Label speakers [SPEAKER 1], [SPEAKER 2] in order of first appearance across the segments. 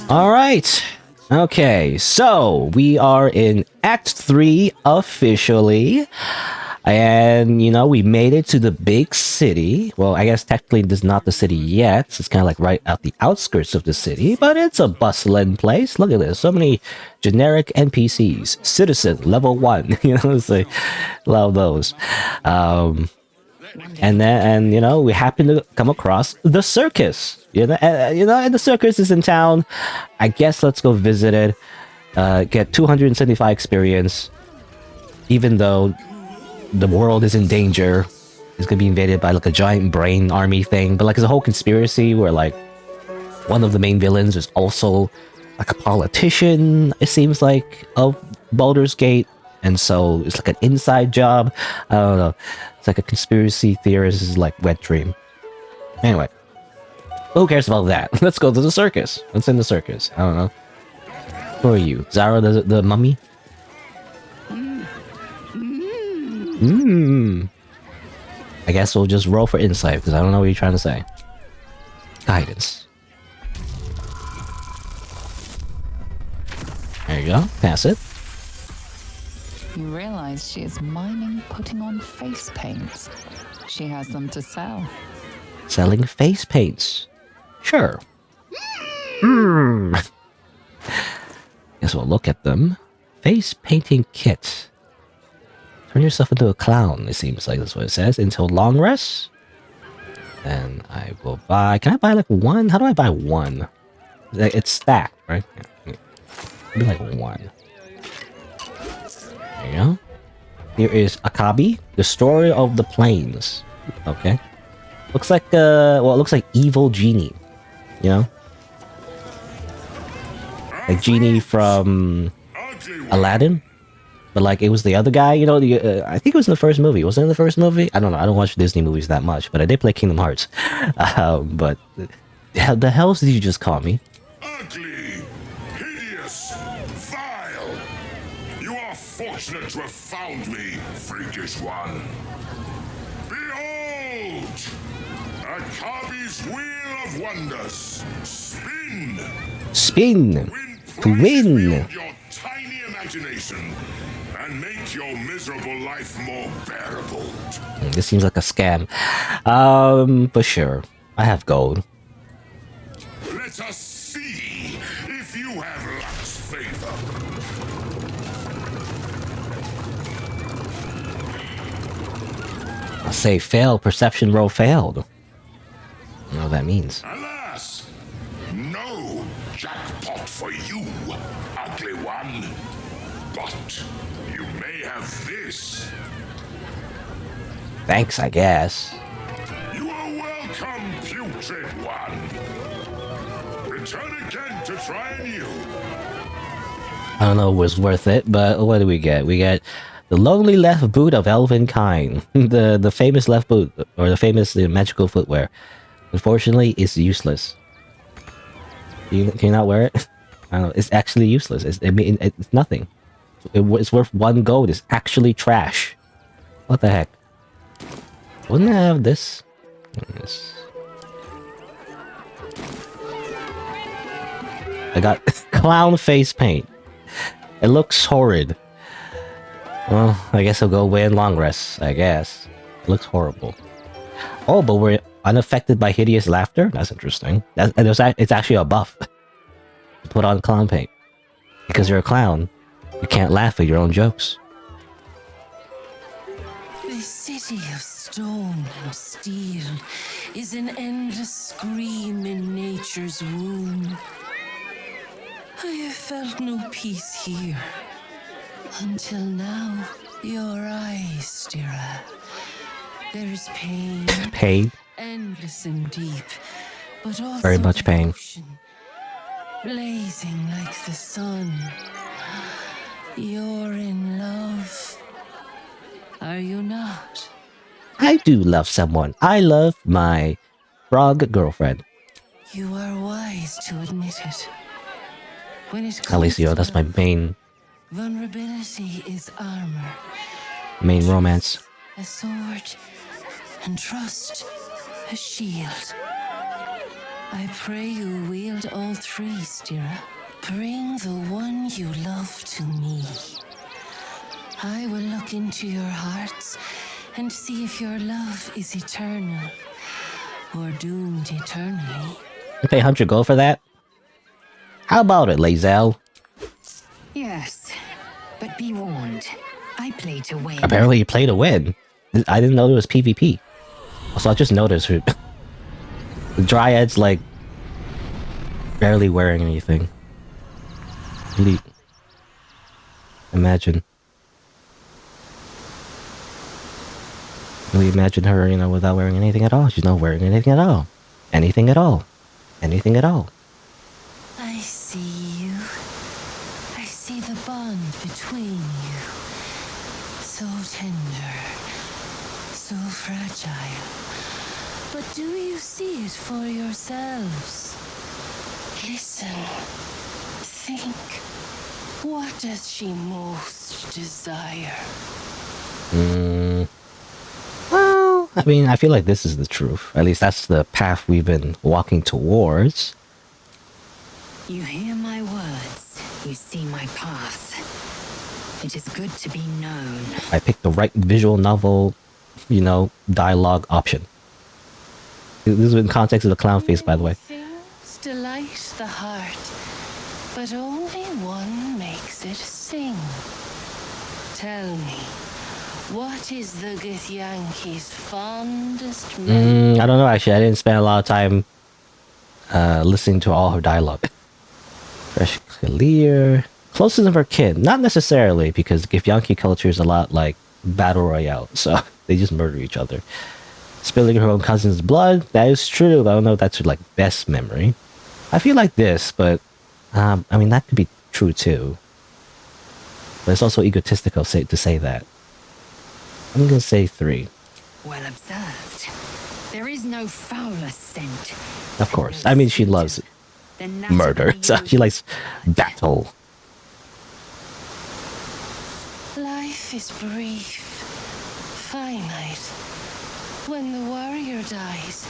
[SPEAKER 1] All right. Okay, so we are in Act 3 officially. And, you know, we made it to the big city. Well, I guess technically this is not the city yet. It's kind of like right out the outskirts of the city, but it's a bustling place. Look at this. So many generic NPCs. Citizen, level 1. You know, it's like, love those. And you know, we happen to come across the circus. And the circus is in town. I guess let's go visit it. Get 275 experience. Even though the world is in danger, it's gonna be invaded by like a giant brain army thing. But like, it's a whole conspiracy where like one of the main villains is also like a politician. It seems like of Baldur's Gate. And so it's like an inside job. I don't know. It's like a conspiracy theorist, like wet dream. Anyway, who cares about that? Let's go to the circus. What's in the circus? I don't know. Who are you? Zara the mummy? I guess we'll just roll for insight because I don't know what you're trying to say. Guidance. There you go. Pass it.
[SPEAKER 2] You realize she is miming putting on face paints. She has them to sell.
[SPEAKER 1] Selling face paints. Sure. Guess we'll look at them. Face painting kit. Turn yourself into a clown, it seems like that's what it says. Until long rest. Then I will buy... Can I buy like one? How do I buy one? It's stacked, right? Yeah. Maybe like one. There you go. Here is Akabi, the story of the plains. Okay. Looks like well, it looks like evil genie. You know? Like Genie from Aladdin. But like, it was the other guy, you know, I think it was in the first movie. Was it in the first movie? I don't know. I don't watch Disney movies that much, but I did play Kingdom Hearts. But the hell did you just call me?
[SPEAKER 3] Ugly, hideous, vile. You are fortunate to have found me, freakish one. Behold! Akabi's Wheel of Wonders. Spin!
[SPEAKER 1] Spin! To win!
[SPEAKER 3] Your tiny imagination and make your miserable life more bearable.
[SPEAKER 1] This seems like a scam. But sure. I have gold.
[SPEAKER 3] Let us see if you have luck's favor.
[SPEAKER 1] I'll say fail. Perception roll failed. I don't know what that means.
[SPEAKER 3] Alas, no jackpot for you, ugly one. But you may have this.
[SPEAKER 1] Thanks, I guess.
[SPEAKER 3] You are welcome, putrid one. Return again to try anew.
[SPEAKER 1] I don't know if it was worth it, but what do we get? We get the lonely left boot of elven kind. the famous left boot, or the famous magical footwear. Unfortunately, it's useless. Can you not wear it? I don't know. It's actually useless. It's nothing. It's worth 1 gold. It's actually trash. What the heck? Wouldn't I have this? Yes. I got clown face paint. It looks horrid. Well, I guess I'll go away in long rest. I guess. It looks horrible. Oh, but we're unaffected by hideous laughter? That's interesting. It's actually a buff. Put on clown paint. Because you're a clown, you can't laugh at your own jokes.
[SPEAKER 4] The city of stone and steel is an endless scream in nature's womb. I have felt no peace here. Until now, your eyes, Stira. There is pain.
[SPEAKER 1] Pain?
[SPEAKER 4] Endless and deep, but also
[SPEAKER 1] very much pain.
[SPEAKER 4] devotion, blazing like the sun. You're in love. Are you not?
[SPEAKER 1] I do love someone. I love my frog girlfriend.
[SPEAKER 4] You are wise to admit it. When it comes
[SPEAKER 1] Alicio,
[SPEAKER 4] to
[SPEAKER 1] that's my
[SPEAKER 4] love, vulnerability is armor.
[SPEAKER 1] main romance.
[SPEAKER 4] A sword, and trust, a shield. I pray you wield all three, Stira. Bring the one you love to me. I will look into your hearts and see if your love is eternal or doomed eternally.
[SPEAKER 1] You pay 100 gold for that? How about it, Lae'zel?
[SPEAKER 5] Yes, but be warned. I play to win.
[SPEAKER 1] Apparently you play to win. I didn't know there was PvP. Also, I just noticed her... the Dryad's, like, barely wearing anything. Really... Imagine. Really imagine her, you know, without wearing anything at all. She's not wearing anything at all. Anything at all. Anything at all.
[SPEAKER 4] I see you. I see the bond between you. So tender. So fragile. But do you see it for yourselves? Listen. Think. What does she most desire?
[SPEAKER 1] Well, I mean, I feel like this is the truth. At least that's the path we've been walking towards.
[SPEAKER 5] You hear my words. You see my path. It is good to be known.
[SPEAKER 1] I picked the right visual novel, you know, dialogue option. This is in context of the clown face, by the way.
[SPEAKER 4] Things delight the heart, but only one makes it sing. Tell me, what is the Githyanki's fondest memory?
[SPEAKER 1] I don't know, actually. I didn't spend a lot of time listening to all her dialogue. Fresh clear. Closest of her kin. Not necessarily, because Githyanki culture is a lot like Battle Royale, so they just murder each other. Spilling her own cousin's blood, that is true, but I don't know if that's her, like, best memory. I feel like this, but, I mean, that could be true too. But it's also egotistical to say that. I'm gonna say 3.
[SPEAKER 5] Well observed. There is no fouler scent.
[SPEAKER 1] Of course. I mean, she loves
[SPEAKER 5] than that
[SPEAKER 1] murder,
[SPEAKER 5] of
[SPEAKER 1] so
[SPEAKER 5] you.
[SPEAKER 1] she likes battle.
[SPEAKER 4] Life is brief, finite. When the warrior dies,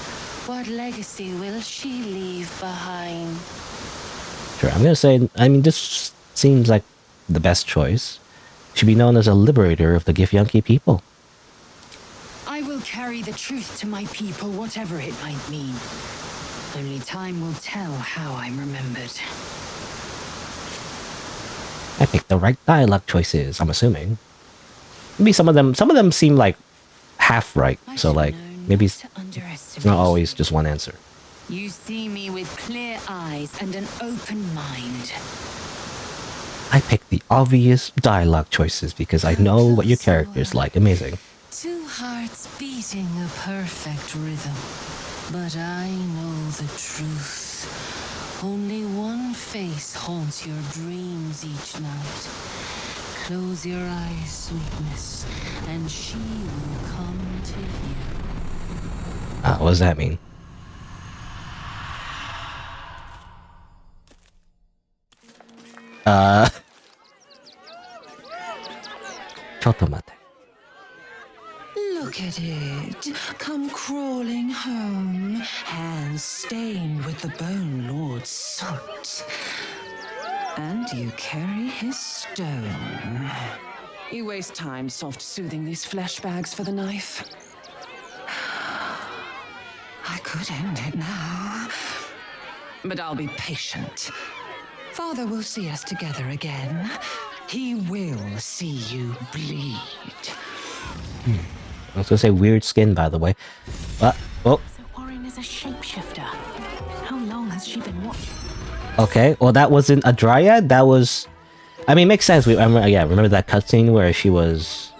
[SPEAKER 4] what legacy will she leave behind?
[SPEAKER 1] Sure, I'm gonna say, I mean, this seems like the best choice. She'd be known as a liberator of the Githyanki people.
[SPEAKER 5] I will carry the truth to my people, whatever it might mean. Only time will tell how I'm remembered.
[SPEAKER 1] I picked the right dialogue choices, I'm assuming. Maybe some of them seem like half right,
[SPEAKER 5] I
[SPEAKER 1] so
[SPEAKER 5] should
[SPEAKER 1] like,
[SPEAKER 5] know
[SPEAKER 1] maybe
[SPEAKER 5] not
[SPEAKER 1] it's
[SPEAKER 5] to underestimate
[SPEAKER 1] not always
[SPEAKER 5] you.
[SPEAKER 1] just one answer.
[SPEAKER 5] You see me with clear eyes and an open mind.
[SPEAKER 1] I picked the obvious dialogue choices because I know what your character's like. Amazing.
[SPEAKER 4] Two hearts beating a perfect rhythm. But I know the truth. Only one face haunts your dreams each night. Close your eyes, sweetness, and she will come to you.
[SPEAKER 1] What does that mean? Chotomate.
[SPEAKER 4] Look at it, come crawling home, hands stained with the Bone Lord's soot. And you carry his stone. You waste time soft soothing these flesh bags for the knife. I could end it now, but I'll be patient. Father will see us together again. He will see you bleed.
[SPEAKER 1] I was gonna say weird skin, by the way. Oh,
[SPEAKER 6] So Warren is a shapeshifter. How long has she been watching?
[SPEAKER 1] okay. Well, that wasn't a dryad. That was, I mean, it makes sense. Remember that cutscene where she was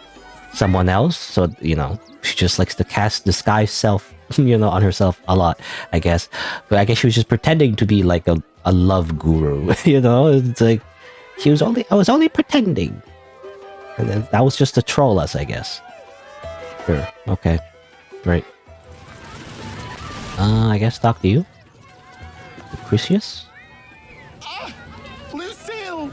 [SPEAKER 1] someone else? So, you know, she just likes to cast disguise self, you know, on herself a lot, I guess. But I guess she was just pretending to be like a love guru, you know? It's like, I was only pretending. And then that was just to troll us, I guess. Sure. Okay. Right. I guess talk to you. Crucius?
[SPEAKER 7] Lucille!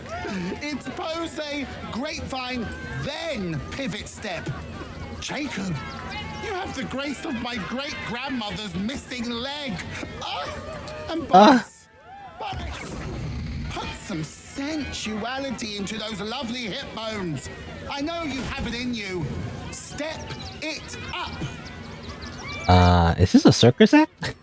[SPEAKER 7] It's pose, grapevine, then pivot step. Jacob, You have the grace of my great-grandmother's missing leg. And Boris, put some sensuality into those lovely hip bones. I know you have it in you. Step it up.
[SPEAKER 1] Is this a circus act?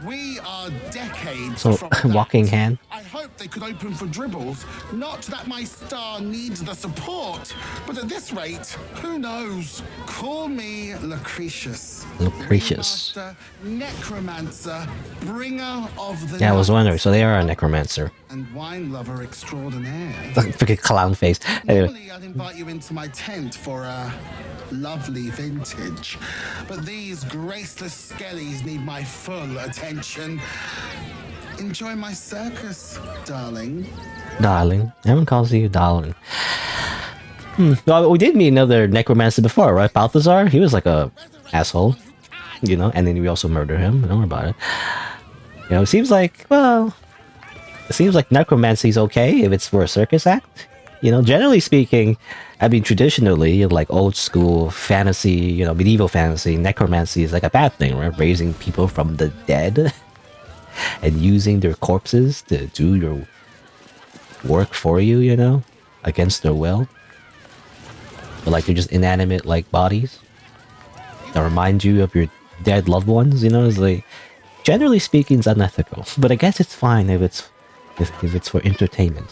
[SPEAKER 7] We are decades
[SPEAKER 1] So,
[SPEAKER 7] from that.
[SPEAKER 1] walking hand.
[SPEAKER 7] I hope they could open for dribbles. Not that my star needs the support, but at this rate, who knows? Call me Lucretius.
[SPEAKER 1] Lucretius.
[SPEAKER 7] Ringmaster, necromancer, bringer of the
[SPEAKER 1] Yeah, I was
[SPEAKER 7] night,
[SPEAKER 1] wondering. So they are a necromancer.
[SPEAKER 7] and wine lover extraordinaire.
[SPEAKER 1] Freaking clown face. Anyway,
[SPEAKER 7] Normally, I'd invite you into my tent for a lovely vintage, but these graceless skellies need my full attention. Enjoy my circus, darling.
[SPEAKER 1] darling. Everyone calls you darling. Well, we did meet another necromancer before, right? Balthazar? He was like a asshole, you know, and then we also murdered him. Don't worry about it. You know, it seems like, well, it seems like necromancy's okay if it's for a circus act. You know, generally speaking, I mean, traditionally, like old school fantasy, you know, medieval fantasy, necromancy is like a bad thing, right? Raising people from the dead and using their corpses to do your work for you, you know, against their will. But like they're just inanimate, like bodies that remind you of your dead loved ones, you know, it's like, generally speaking, it's unethical. But I guess it's fine if it's for entertainment.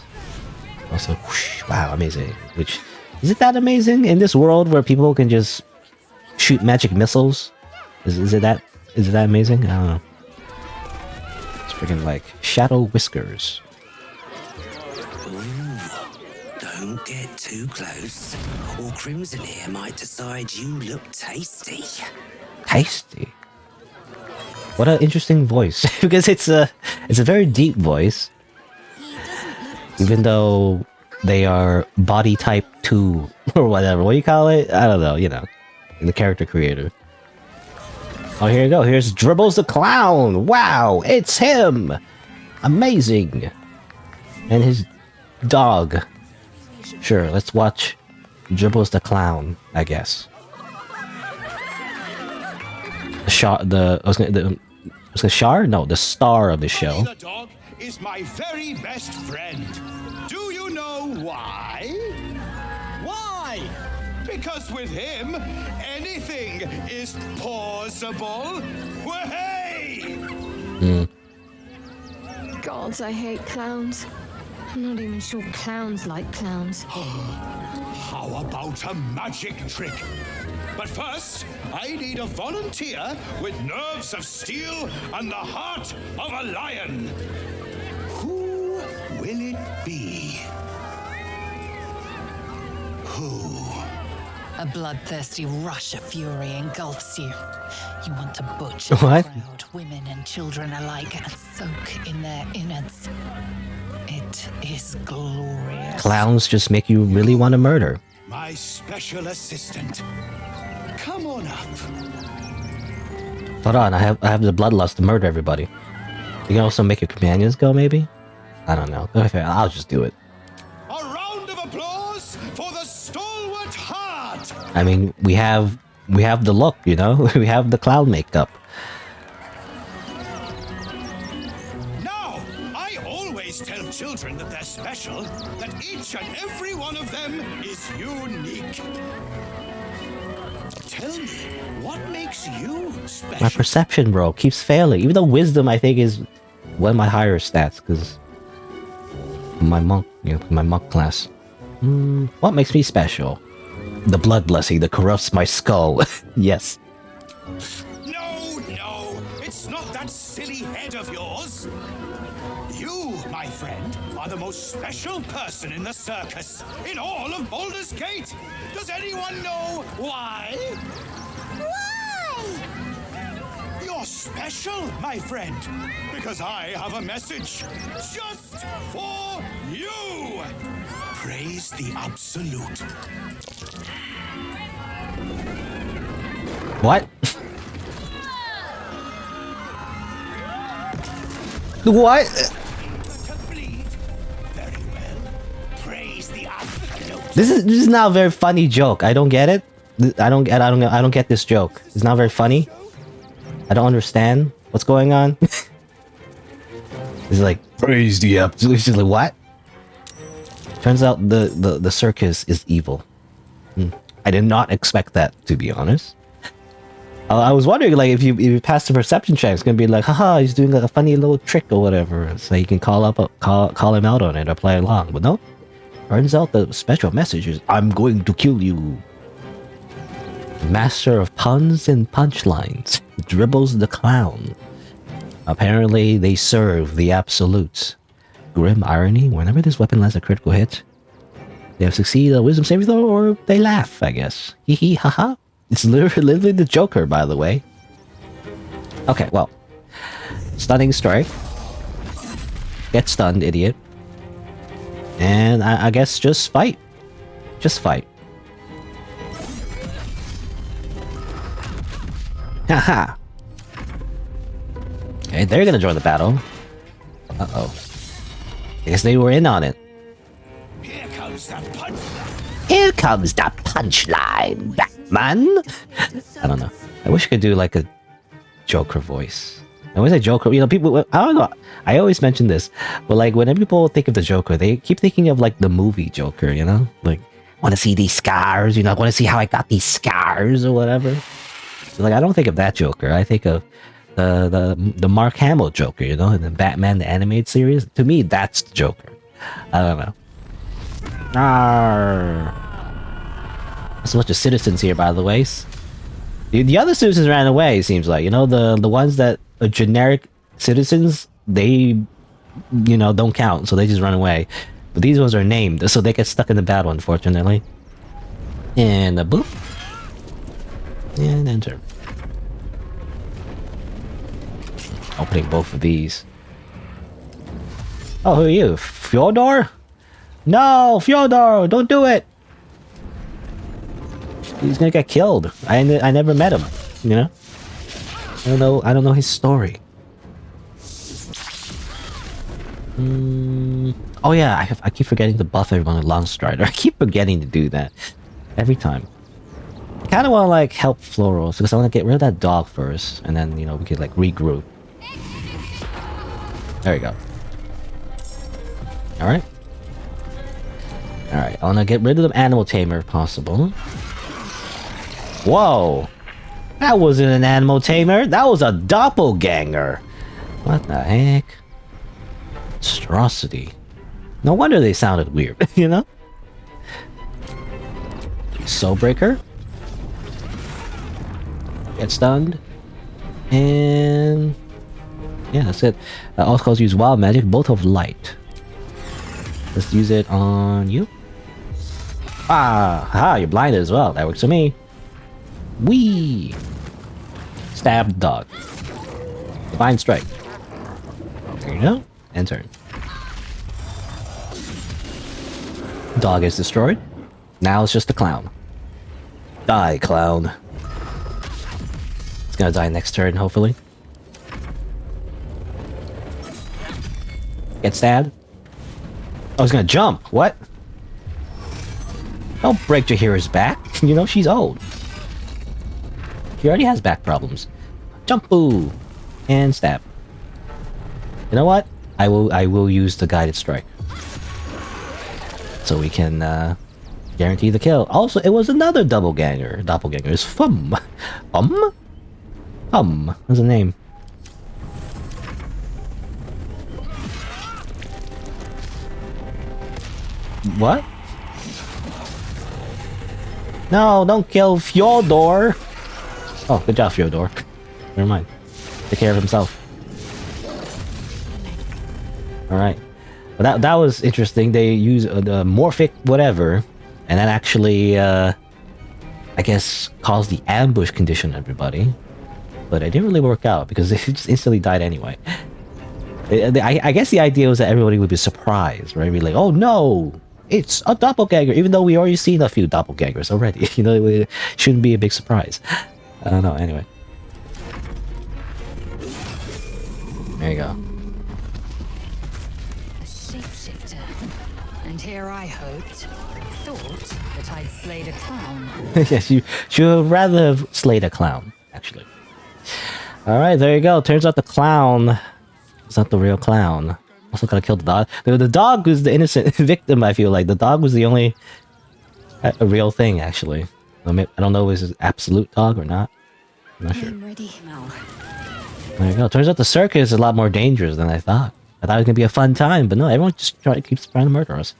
[SPEAKER 1] Also, whoosh, wow, amazing. Which, is it that amazing in this world where people can just shoot magic missiles? Is it that amazing? I don't know. It's freaking like shadow whiskers.
[SPEAKER 8] Ooh, don't get too close, or Crimson here might decide you look tasty.
[SPEAKER 1] Tasty. What an interesting voice, because it's a very deep voice. Even though they are body type 2 or whatever. What do you call it? I don't know, you know. In the character creator. Oh, here you go. Here's Dribbles the Clown. Wow, it's him. Amazing. And his dog. Sure, let's watch Dribbles the Clown, I guess. The Shar? No, the star of the show.
[SPEAKER 9] The dog is my very best friend. Do you know why? Why? Because with him, anything is possible. Way!
[SPEAKER 6] God, I hate clowns. I'm not even sure clowns like clowns.
[SPEAKER 9] How about a magic trick? But first, I need a volunteer with nerves of steel and the heart of a lion. Who will it be? Who?
[SPEAKER 2] A bloodthirsty rush of fury engulfs you. You want to butcher
[SPEAKER 1] What?
[SPEAKER 2] the crowd, women and children alike, and soak in their innards. It is glorious.
[SPEAKER 1] Clowns just make you really want to murder.
[SPEAKER 9] My special assistant. Come on up.
[SPEAKER 1] Hold on, I have the bloodlust to murder everybody. You can also make your companions go, maybe? I don't know. Okay, I'll just do it.
[SPEAKER 9] A round of applause for the stalwart heart.
[SPEAKER 1] I mean, we have the look, you know? We have the clown makeup.
[SPEAKER 9] Now, I always tell children that they're special, that each and every one of them is unique. Tell me, what makes you special?
[SPEAKER 1] My perception, bro, keeps failing. Even though wisdom, I think, is one of my higher stats, because my monk class. What makes me special? The blood blessing that corrupts my skull. Yes.
[SPEAKER 9] No, it's not that silly head of yours. You, my friend, are the most special person in the circus, in all of Baldur's Gate. Does anyone know why?
[SPEAKER 6] Why?
[SPEAKER 9] You're special, my friend, because I have a message just for you. Praise the Absolute.
[SPEAKER 1] What? What?
[SPEAKER 9] To bleed. Very well. Praise the Absolute.
[SPEAKER 1] This is now a very funny joke. I don't get it. I don't get this joke. It's not very funny. I don't understand what's going on. It's like praise the absolute. It's just like what? Turns out the circus is evil. I did not expect that, to be honest. I was wondering, like, if you pass the perception check, it's gonna be like, haha, he's doing like a funny little trick or whatever, so you can call him out on it or play along. But no, turns out the special message is, I'm going to kill you. Master of puns and punchlines, Dribbles the clown. Apparently, they serve the absolute. Grim irony, whenever this weapon lands a critical hit, they have succeeded a wisdom saving throw, or they laugh, I guess. Hee hee, haha. It's literally the Joker, by the way. Okay, well. Stunning strike. Get stunned, idiot. And I guess just fight. Just fight. Haha. Okay, they're gonna join the battle. Uh-oh. I guess they were in on it.
[SPEAKER 9] Here comes the punchline.
[SPEAKER 1] Here comes the punchline, Batman. I don't know. I wish I could do like a Joker voice. I always say Joker. You know, people. I don't know. I always mention this, but like whenever people think of the Joker, they keep thinking of like the movie Joker. You know, like want to see these scars. You know, want to see how I got these scars or whatever. So, like I don't think of that Joker. I think of the Mark Hamill Joker. You know, in the Batman the animated series. To me, that's the Joker. I don't know. Arr. There's a bunch of citizens here, by the way. The other citizens ran away, seems like. You know, the ones that are generic citizens, they, you know, don't count, so they just run away. But these ones are named, so they get stuck in the battle, unfortunately. And a boop. And enter. Opening both of these. Oh, who are you? Fyodor? No, Fyodor, don't do it. He's gonna get killed. I never met him, you know. I don't know his story. Oh yeah, I keep forgetting to buff everyone with SighingSlider. I keep forgetting to do that every time. I kind of want to like help Florals because I want to get rid of that dog first, and then you know we could like regroup. There you go. All right. All right. I want to get rid of the animal tamer if possible. Whoa! That wasn't an animal tamer. That was a doppelganger. What the heck? Monstrosity. No wonder they sounded weird, you know? Soulbreaker. Get stunned. And... yeah, that's it. Also calls use wild magic, bolt of light. Let's use it on you. Ah, ha, you're blinded as well. That works for me. Wee! Stab the dog. Divine strike. There you go. And turn. Dog is destroyed. Now it's just the clown. Die, clown. It's gonna die next turn, hopefully. Get stabbed. Oh, he's gonna jump. What? Don't break Jahira's back. You know, she's old. He already has back problems. Jump boo! And stab. You know what? I will use the guided strike. So we can guarantee the kill. Also, it was another doppelganger. Doppelganger is Fum. Fum. What's the name? What? No, don't kill Fyodor! Oh, good job, Fyodor. Never mind. Take care of himself. Alright. But that was interesting. They use the morphic whatever, and that actually, I guess, caused the ambush condition on everybody. But it didn't really work out, because they just instantly died anyway. I guess the idea was that everybody would be surprised, right? Be like, oh no! It's a doppelganger, even though we already seen a few doppelgangers already. You know, it shouldn't be a big surprise. I don't know, anyway. There you go.
[SPEAKER 4] A shapeshifter.
[SPEAKER 5] And here I thought that I'd slayed a clown.
[SPEAKER 1] Yes, you should rather have slayed a clown, actually. Alright, there you go. Turns out the clown is not the real clown. Also gotta kill the dog. The dog was the innocent victim, I feel like. The dog was the only a real thing, actually. I don't know if it's an absolute dog or not. I'm not sure.
[SPEAKER 6] I'm ready now.
[SPEAKER 1] There you go. Turns out the circus is a lot more dangerous than I thought. I thought it was gonna be a fun time, but no, everyone just keeps trying to murder us.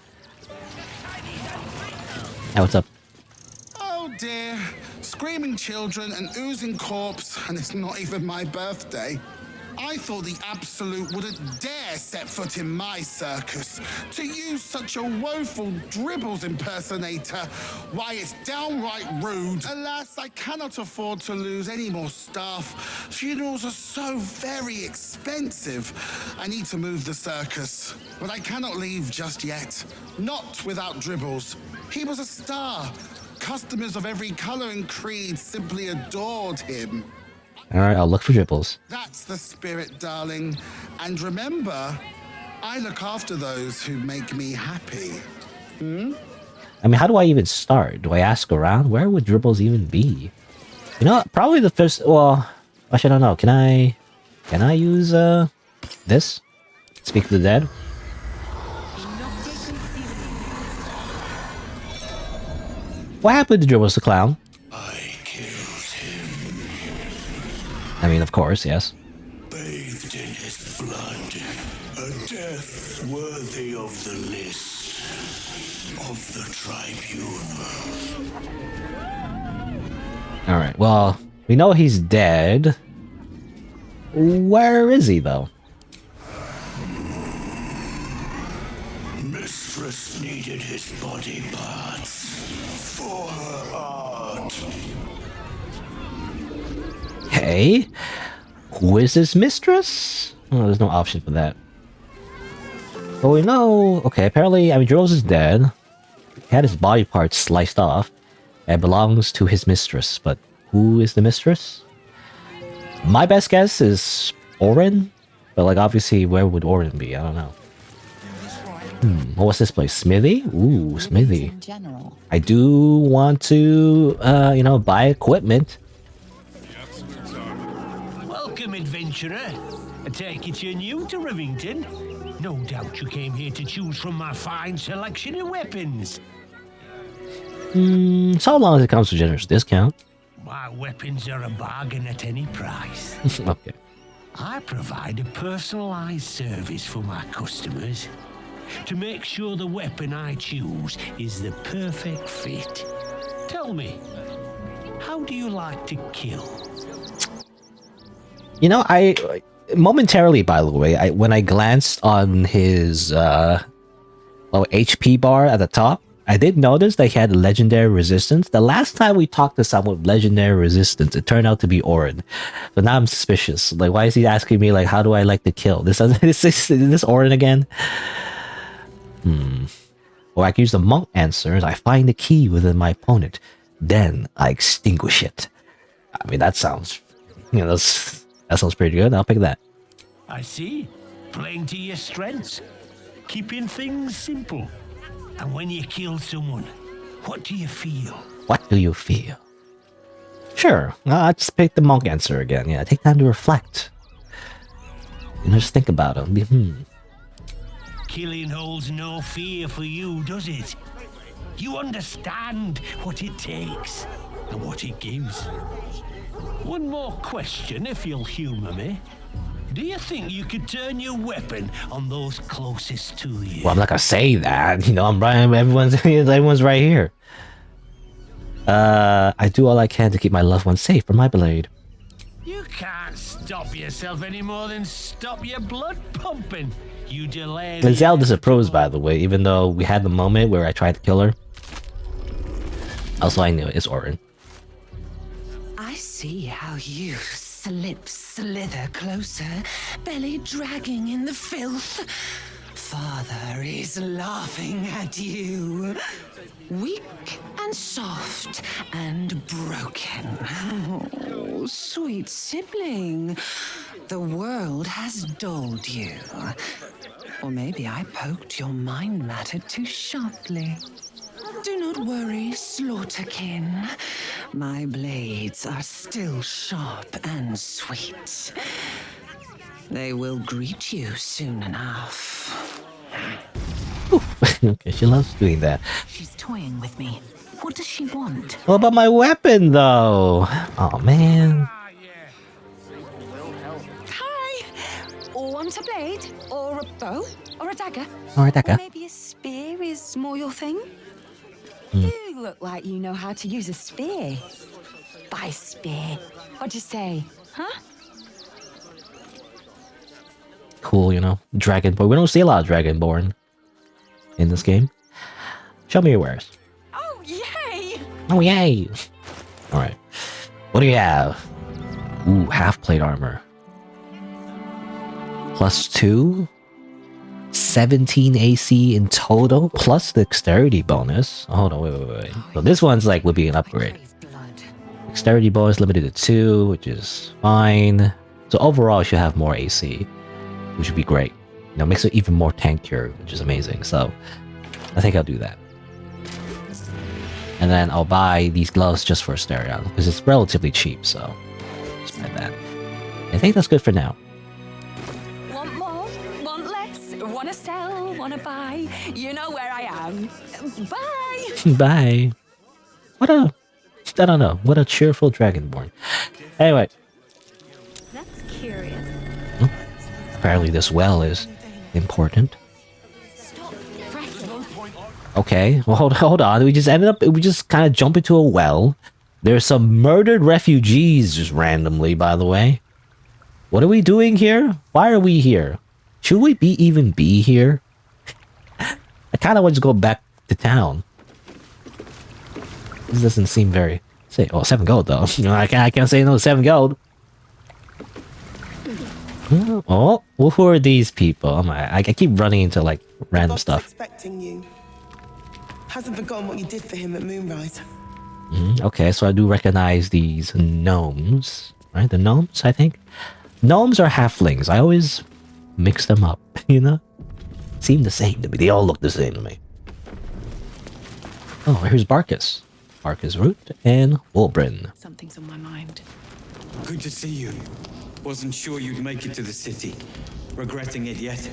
[SPEAKER 1] Hey, what's up?
[SPEAKER 7] Oh dear. Screaming children, an oozing corpse, and it's not even my birthday. I thought the Absolute wouldn't dare set foot in my circus. To use such a woeful Dribbles impersonator, why, it's downright rude. Alas, I cannot afford to lose any more staff. Funerals are so very expensive. I need to move the circus, but I cannot leave just yet. Not without Dribbles. He was a star. Customers of every color and creed simply adored him.
[SPEAKER 1] Alright, I'll look for Dribbles.
[SPEAKER 7] That's the spirit, darling. And remember, I look after those who make me happy.
[SPEAKER 1] I mean, how do I even start? Do I ask around? Where would Dribbles even be? You know, probably the first... Well, actually, I don't know. Can I use, this? Speak to the dead? What happened to Dribbles the clown? I mean, of course, yes.
[SPEAKER 3] Bathed in his blood, a death worthy of the list of the tribunal.
[SPEAKER 1] Alright, well, we know he's dead. Where is he, though?
[SPEAKER 3] Mistress needed his body parts for her art.
[SPEAKER 1] Hey, who is his mistress? Oh, there's no option for that. But we know... Okay, apparently, I mean, Jules is dead. He had his body parts sliced off. And belongs to his mistress. But who is the mistress? My best guess is Orin. But, like, obviously, where would Orin be? I don't know. What's this place? Smithy? Ooh, Smithy.
[SPEAKER 2] In general.
[SPEAKER 1] I do want to, you know, buy equipment.
[SPEAKER 10] Welcome, adventurer. I take it you're new to Rivington. No doubt you came here to choose from my fine selection of weapons.
[SPEAKER 1] So long as it comes with generous discount.
[SPEAKER 10] My weapons are a bargain at any price.
[SPEAKER 1] Okay.
[SPEAKER 10] I provide a personalized service for my customers to make sure the weapon I choose is the perfect fit. Tell me, how do you like to kill?
[SPEAKER 1] You know, I momentarily, by the way, when I glanced on his HP bar at the top, I did notice that he had legendary resistance. The last time we talked to someone with legendary resistance, it turned out to be Orin. But now I'm suspicious. Like, why is he asking me, like, how do I like to kill? Is this Orin again? Or I can use the monk answer as I find the key within my opponent. Then I extinguish it. I mean, that sounds, you know, that sounds pretty good. I'll pick that.
[SPEAKER 10] I see. Playing to your strengths. Keeping things simple. And when you kill someone, what do you feel?
[SPEAKER 1] What do you feel? Sure, I'll just pick the monk answer again. Yeah, take time to reflect. You know, just think about it.
[SPEAKER 10] Killing holds no fear for you, does it? You understand what it takes and what it gives. One more question, if you'll humor me. Do you think you could turn your weapon on those closest to you?
[SPEAKER 1] Well, I'm not gonna say that. You know, I'm right. Everyone's right here. I do all I can to keep my loved ones safe from my blade.
[SPEAKER 10] You can't stop yourself any more than stop your blood pumping. You delay.
[SPEAKER 1] Lizelle disapproves, by the way, even though we had the moment where I tried to kill her. Also, I knew it's Orin.
[SPEAKER 4] I see how you slither closer, belly dragging in the filth. Father is laughing at you. Weak and soft and broken. Oh, sweet sibling. The world has dulled you. Or maybe I poked your mind matter too sharply. Do not worry, Slaughterkin. My blades are still sharp and sweet. They will greet you soon enough.
[SPEAKER 1] Okay, she loves doing that.
[SPEAKER 6] She's toying with me. What does she want?
[SPEAKER 1] What about my weapon, though? Oh, man.
[SPEAKER 11] Hi! Want a blade? Or a bow? Or a dagger?
[SPEAKER 1] Or a dagger.
[SPEAKER 11] Or maybe a spear is more your thing? You look like you know how to use a spear. By spear. What'd you say? Huh?
[SPEAKER 1] Cool, you know. Dragonborn. We don't see a lot of Dragonborn in this game. Show me your wares.
[SPEAKER 11] Oh, yay!
[SPEAKER 1] Oh, yay! Alright. What do you have? Ooh, half-plate armor. +2. 17 AC in total, plus dexterity bonus. Hold on, wait. So this one's like would be an upgrade. Dexterity bonus limited to 2, which is fine. So overall, it should have more AC, which would be great. You know, makes it even more tankier, which is amazing. So I think I'll do that. And then I'll buy these gloves just for Asterion, because it's relatively cheap, so just buy that. I think that's good for now.
[SPEAKER 11] Want more? Want less? Wanna sell? Wanna buy? You know where I am. Bye!
[SPEAKER 1] Bye. I don't know. What a cheerful Dragonborn. Anyway.
[SPEAKER 6] That's curious.
[SPEAKER 1] Apparently this well is important. Okay, well hold on. We just kind of jump into a well. There's some murdered refugees just randomly, by the way. What are we doing here? Why are we here? Should we even be here? I kind of want to go back to town. This doesn't seem very... Say, oh, 7 gold though. You know, I can't say no 7 gold. Oh, well, who are these people? I keep running into like random stuff.
[SPEAKER 12] Expecting you. Hasn't forgotten what you did for him at Moonrise.
[SPEAKER 1] Okay, so I do recognize these gnomes, right? The gnomes, I think. Gnomes are halflings. I always mix them up, you know? Seem the same to me. They all look the same to me. Oh, here's Barkus. Barkus Root and Wolbrin.
[SPEAKER 6] Something's on my mind.
[SPEAKER 13] Good to see you. Wasn't sure you'd make it to the city. Regretting it yet?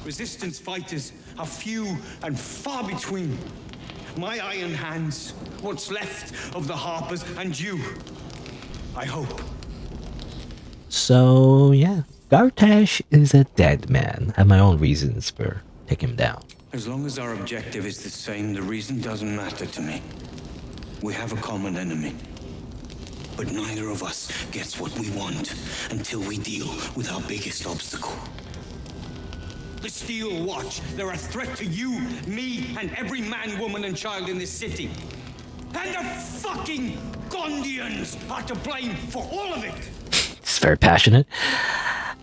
[SPEAKER 13] Resistance fighters are few and far between. My iron hands, what's left of the Harpers, and you. I hope.
[SPEAKER 1] So, yeah. Gartash is a dead man. I have my own reasons for taking him down.
[SPEAKER 13] As long as our objective is the same, the reason doesn't matter to me. We have a common enemy. But neither of us gets what we want until we deal with our biggest obstacle. The Steel Watch, they're a threat to you, me, and every man, woman, and child in this city. And the fucking Gondians are to blame for all of it!
[SPEAKER 1] It's very passionate.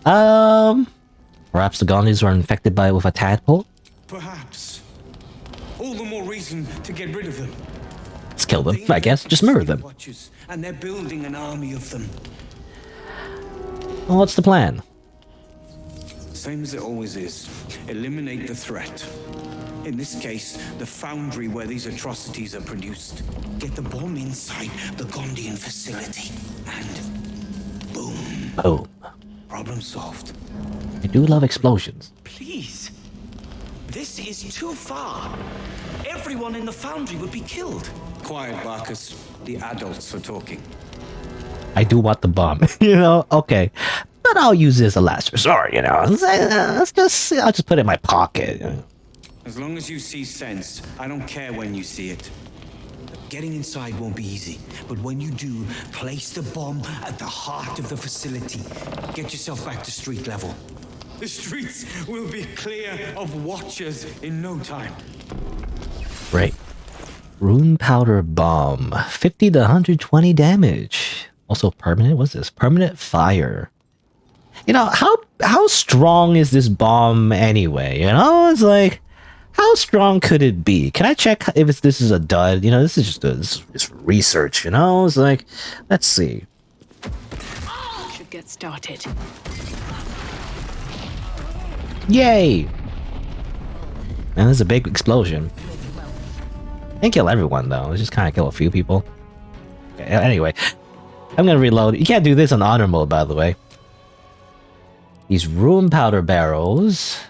[SPEAKER 1] Perhaps the Gondians were infected with a tadpole?
[SPEAKER 13] Perhaps. All the more reason to get rid of them.
[SPEAKER 1] Let's kill them, I guess. Just murder them.
[SPEAKER 13] And they're building an army of them.
[SPEAKER 1] Well, what's the plan?
[SPEAKER 13] Same as it always is. Eliminate the threat. In this case, the foundry where these atrocities are produced. Get the bomb inside the Gondian facility. And boom.
[SPEAKER 1] Boom.
[SPEAKER 13] Problem solved.
[SPEAKER 1] I do love explosions.
[SPEAKER 14] Please. This is too far. Everyone in the foundry would be killed.
[SPEAKER 13] Quiet, Barkus. The adults are talking.
[SPEAKER 1] I do want the bomb. You know? Okay. But I'll use it as a last resort, you know? I'll just put it in my pocket. You know?
[SPEAKER 13] As long as you see sense, I don't care when you see it. Getting inside won't be easy, but when you do, place the bomb at the heart of the facility. Get yourself back to street level. The streets will be clear of watchers in no time.
[SPEAKER 1] Great. Rune Powder Bomb. 50 to 120 damage. Also permanent? What's this? Permanent fire. You know, how strong is this bomb anyway? You know, it's like, how strong could it be? Can I check if this is a dud? You know, this is just it's research, you know? It's like, let's see.
[SPEAKER 6] Should get started.
[SPEAKER 1] Yay! And there's a big explosion. Didn't kill everyone though. It just kind of kill a few people. Okay, anyway, I'm gonna reload. You can't do this on honor mode, by the way. These room powder barrels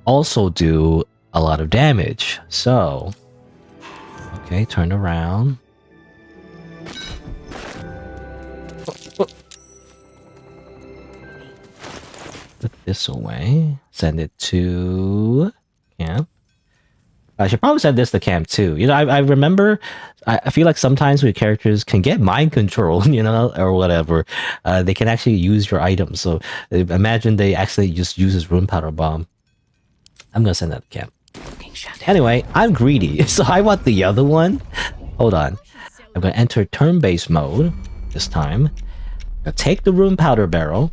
[SPEAKER 1] also do a lot of damage. So, okay, turn around. Put this away. Send it to camp. I should probably send this to camp too. You know, I remember. I feel like sometimes when characters can get mind control, you know, or whatever, they can actually use your items. So imagine they actually just use this room powder bomb. I'm gonna send that to camp. Anyway, I'm greedy, so I want the other one. Hold on. I'm gonna enter turn-based mode this time. I'm gonna take the room powder barrel.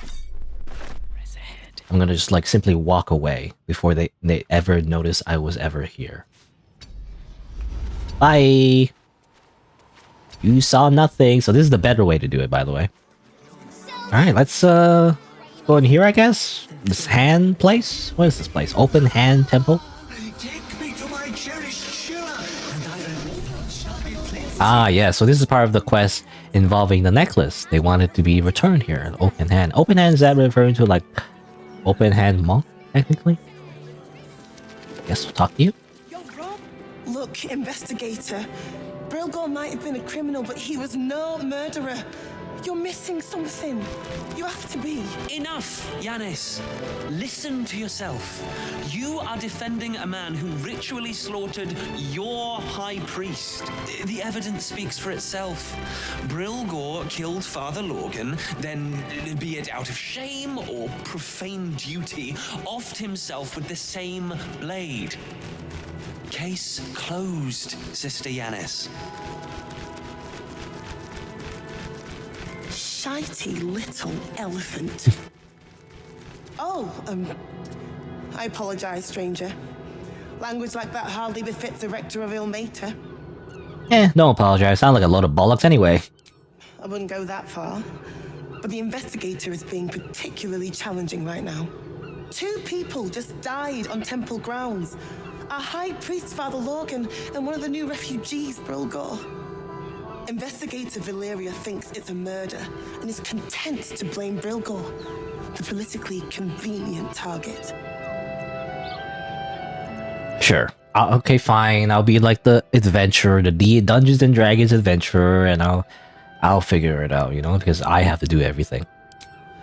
[SPEAKER 1] I'm gonna just like simply walk away before they ever notice I was ever here. Bye! You saw nothing. So this is the better way to do it, by the way. Alright, let's go in here, I guess. This hand place? What is this place? Open hand temple? Ah, yeah, so this is part of the quest involving the necklace. They want it to be returned here. An open hand. Open hand, is that referring to like open hand monk, technically? Guess we'll talk to you.
[SPEAKER 12] Look, investigator. Brilgor might have been a criminal, but he was no murderer. You're missing something. You have to be.
[SPEAKER 14] Enough, Yanis. Listen to yourself. You are defending a man who ritually slaughtered your high priest. The evidence speaks for itself. Brilgor killed Father Lorgan, then, be it out of shame or profane duty, offed himself with the same blade. Case closed, Sister Yanis.
[SPEAKER 12] Shitey little elephant. I apologize, stranger. Language like that hardly befits a rector of Ilmater.
[SPEAKER 1] Don't apologize. Sound like a load of bollocks anyway.
[SPEAKER 12] I wouldn't go that far, but the investigator is being particularly challenging right now. 2 people just died on temple grounds. Our high priest, Father Lorgan, and one of the new refugees, Brilgor. Investigator Valeria thinks it's a murder and is content to blame Brilgor, the politically convenient target.
[SPEAKER 1] Sure. Okay, fine. I'll be like the adventurer, the Dungeons and Dragons adventurer, and I'll figure it out, you know, because I have to do everything.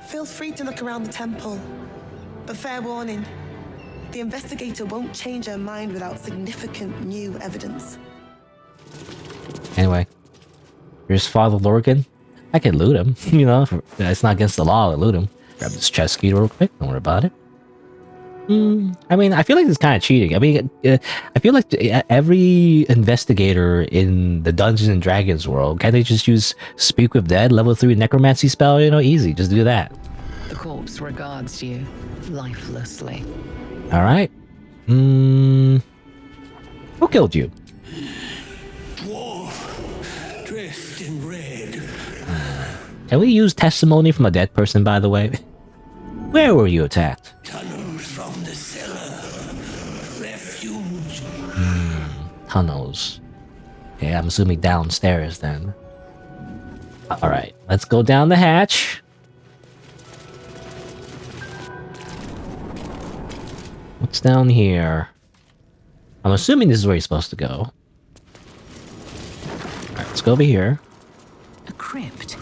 [SPEAKER 12] Feel free to look around the temple, but fair warning, the investigator won't change her mind without significant new evidence.
[SPEAKER 1] Anyway. Here's Father Lorgan. I can loot him, you know. It's not against the law to loot him. Grab this chest key real quick. Don't worry about it. I mean, I feel like it's kind of cheating. I mean, I feel like every investigator in the Dungeons and Dragons world, can't they just use Speak with Dead, level 3 necromancy spell? You know, easy. Just do that.
[SPEAKER 2] The corpse regards you lifelessly.
[SPEAKER 1] All right. Who killed you?
[SPEAKER 10] Dressed in red.
[SPEAKER 1] Can we use testimony from a dead person, by the way? Where were you attacked?
[SPEAKER 10] Tunnels from the cellar. Refuge.
[SPEAKER 1] Tunnels. Okay, I'm assuming downstairs then. Alright, let's go down the hatch. What's down here? I'm assuming this is where you're supposed to go. Alright, let's go over here.
[SPEAKER 6] A crypt.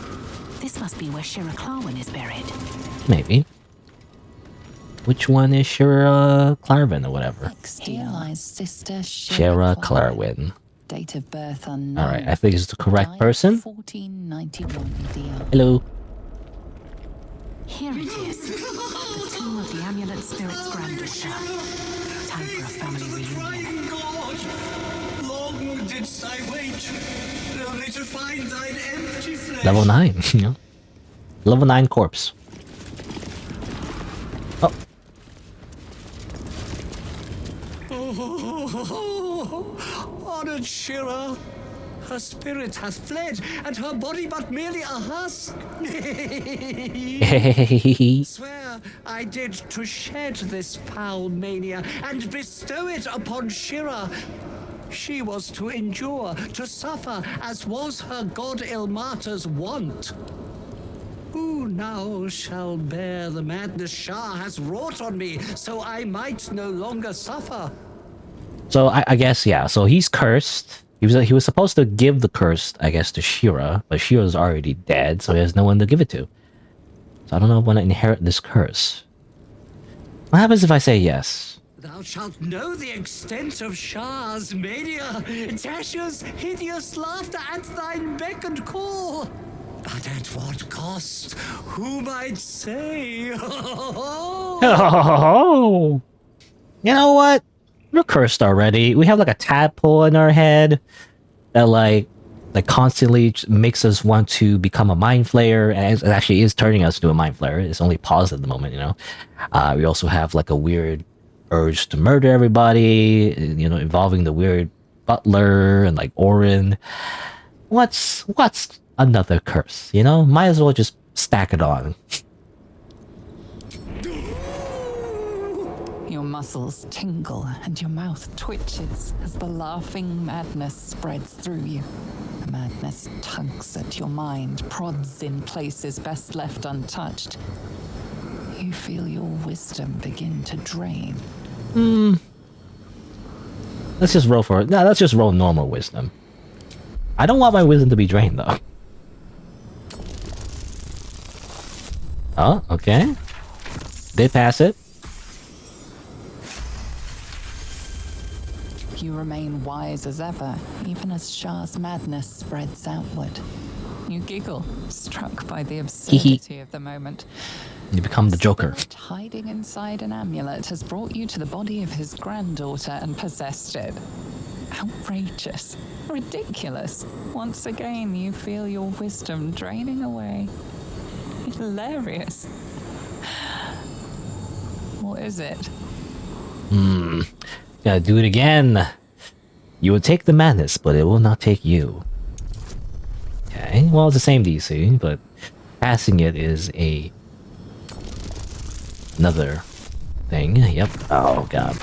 [SPEAKER 6] This must be where Shira Clarwin is buried.
[SPEAKER 1] Maybe. Which one is Shira Clarwin or whatever?
[SPEAKER 2] Steelized sister
[SPEAKER 1] Shira Clarwin.
[SPEAKER 2] Date of birth unknown.
[SPEAKER 1] Alright, I think it's the correct person.
[SPEAKER 2] 1491 DL.
[SPEAKER 1] Hello.
[SPEAKER 6] Here it is. The tomb of the Amulet Spirit's granddaughter. Time for a family reunion.
[SPEAKER 14] God! Long didst I wait, only to find thine empty flesh.
[SPEAKER 1] Level 9, you know? Level 9 corpse. Oh.
[SPEAKER 14] Oh, honored Shira,
[SPEAKER 15] Her spirit hath fled, and her body but merely a husk. Swear I did to shed this foul mania and bestow it upon Shira. She was to endure, to suffer, as was her god Ilmata's wont. Who now shall bear the madness Shah has wrought on me, so I might no longer suffer?
[SPEAKER 1] So I guess, yeah, so he's cursed. He was supposed to give the curse, I guess, to Shira, but Shira's already dead, so he has no one to give it to. So I don't know if I want to inherit this curse. What happens if I say yes?
[SPEAKER 15] Thou shalt know the extent of Shah's mania, Tasha's hideous laughter at thine beck and call. But at what cost? Who might say?
[SPEAKER 1] Oh, you know what? We're cursed already. We have like a tadpole in our head that like constantly makes us want to become a mind flayer, and it actually is turning us into a mind flayer. It's only paused at the moment, you know. We also have like a weird urge to murder everybody, you know, involving the weird butler and like Orin. What's another curse, you know? Might as well just stack it on.
[SPEAKER 2] Your muscles tingle and your mouth twitches as the laughing madness spreads through you. The madness tugs at your mind, prods in places best left untouched. You feel your wisdom begin to drain.
[SPEAKER 1] Let's just roll for it. No, let's just roll normal wisdom. I don't want my wisdom to be drained though. Oh, okay. Did pass it.
[SPEAKER 2] You remain wise as ever, even as Shah's madness spreads outward. You giggle, struck by the absurdity of the moment.
[SPEAKER 1] You become the Joker.
[SPEAKER 2] Spirit hiding inside an amulet has brought you to the body of his granddaughter and possessed it. Outrageous. Ridiculous. Once again, you feel your wisdom draining away. Hilarious. What is it?
[SPEAKER 1] Gotta do it again. You will take the madness, but it will not take you. Okay, well, it's the same DC, but passing it is another thing. Yep. Oh, God.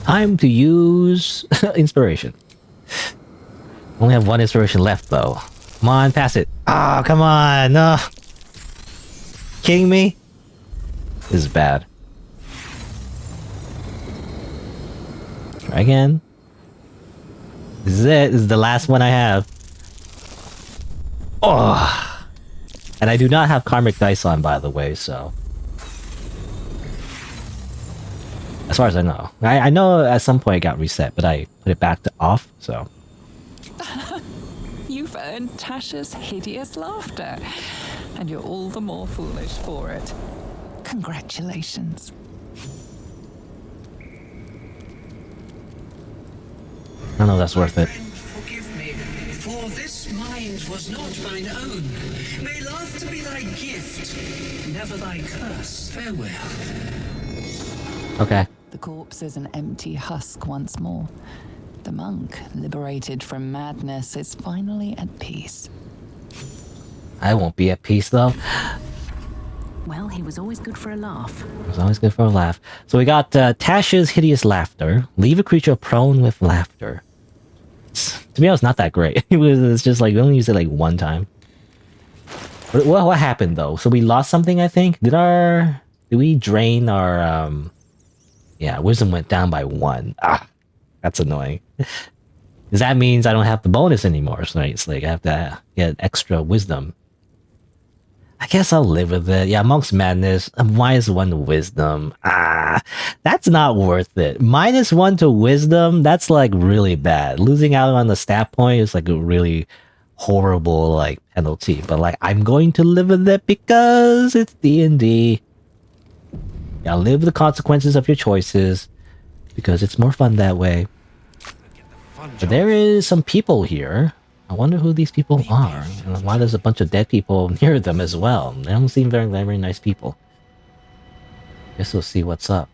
[SPEAKER 1] Time to use inspiration. Only have one inspiration left, though. Come on, pass it. Oh, come on. No. Kidding me? This is bad. Try again. This is it. This is the last one I have. Oh. And I do not have karmic dice on, by the way, so. As far as I know. I know at some point it got reset, but I put it back to off, so.
[SPEAKER 2] You've earned Tasha's hideous laughter, and you're all the more foolish for it. Congratulations.
[SPEAKER 1] I don't know if that's worth it.
[SPEAKER 15] Forgive me, for this mind was not mine own. May laughter be thy gift, never thy curse. Farewell.
[SPEAKER 1] Okay.
[SPEAKER 2] The corpse is an empty husk once more. The monk, liberated from madness, is finally at peace.
[SPEAKER 1] I won't be at peace, though.
[SPEAKER 6] Well, he was always good for a laugh.
[SPEAKER 1] It was always good for a laugh. So we got Tasha's hideous laughter. Leave a creature prone with laughter. To be honest, not that great. It's just like, we only used it like one time. What happened, though? So we lost something, I think? Did we drain our, yeah, wisdom went down by 1. Ah, that's annoying. Because that means I don't have the bonus anymore. So it's like I have to get extra wisdom. I guess I'll live with it. Yeah, Monk's Madness. -1 wisdom. Ah, that's not worth it. -1 to wisdom, that's like really bad. Losing out on the stat point is like a really horrible like penalty. But like, I'm going to live with it because it's D&D. Yeah, live with the consequences of your choices because it's more fun that way. But there is some people here. I wonder who these people are, and why there's a bunch of dead people near them as well. They don't seem very, very nice people. Guess we'll see what's up.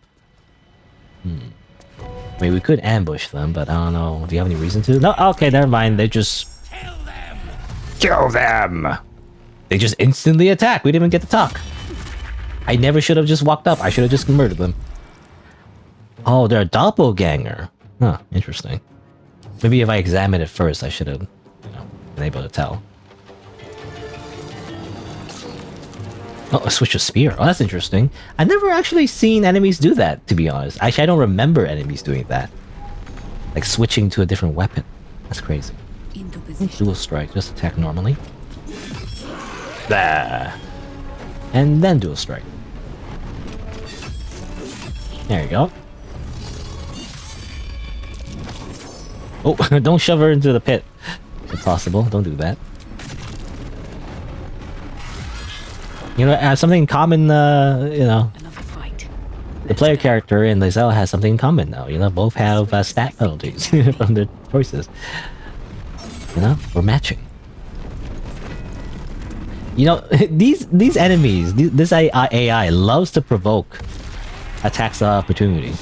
[SPEAKER 1] I mean, we could ambush them, but I don't know. Do you have any reason to? No, okay, never mind. They just... Kill them! They just instantly attack. We didn't even get to talk. I never should have just walked up. I should have just murdered them. Oh, they're a doppelganger. Huh, interesting. Maybe if I examined it first, I should have, been able to tell. Oh, a switch of spear. Oh, that's interesting. I've never actually seen enemies do that, to be honest. Actually, I don't remember enemies doing that. Like switching to a different weapon. That's crazy. Dual strike, just attack normally. There. And then dual strike. There you go. Oh, don't shove her into the pit. If possible, don't do that. You know, something in common, you know. The player character and Lizelle has something in common now. You know, both have stat penalties from their choices. You know, we're matching. You know, these enemies, this AI loves to provoke attacks of opportunity.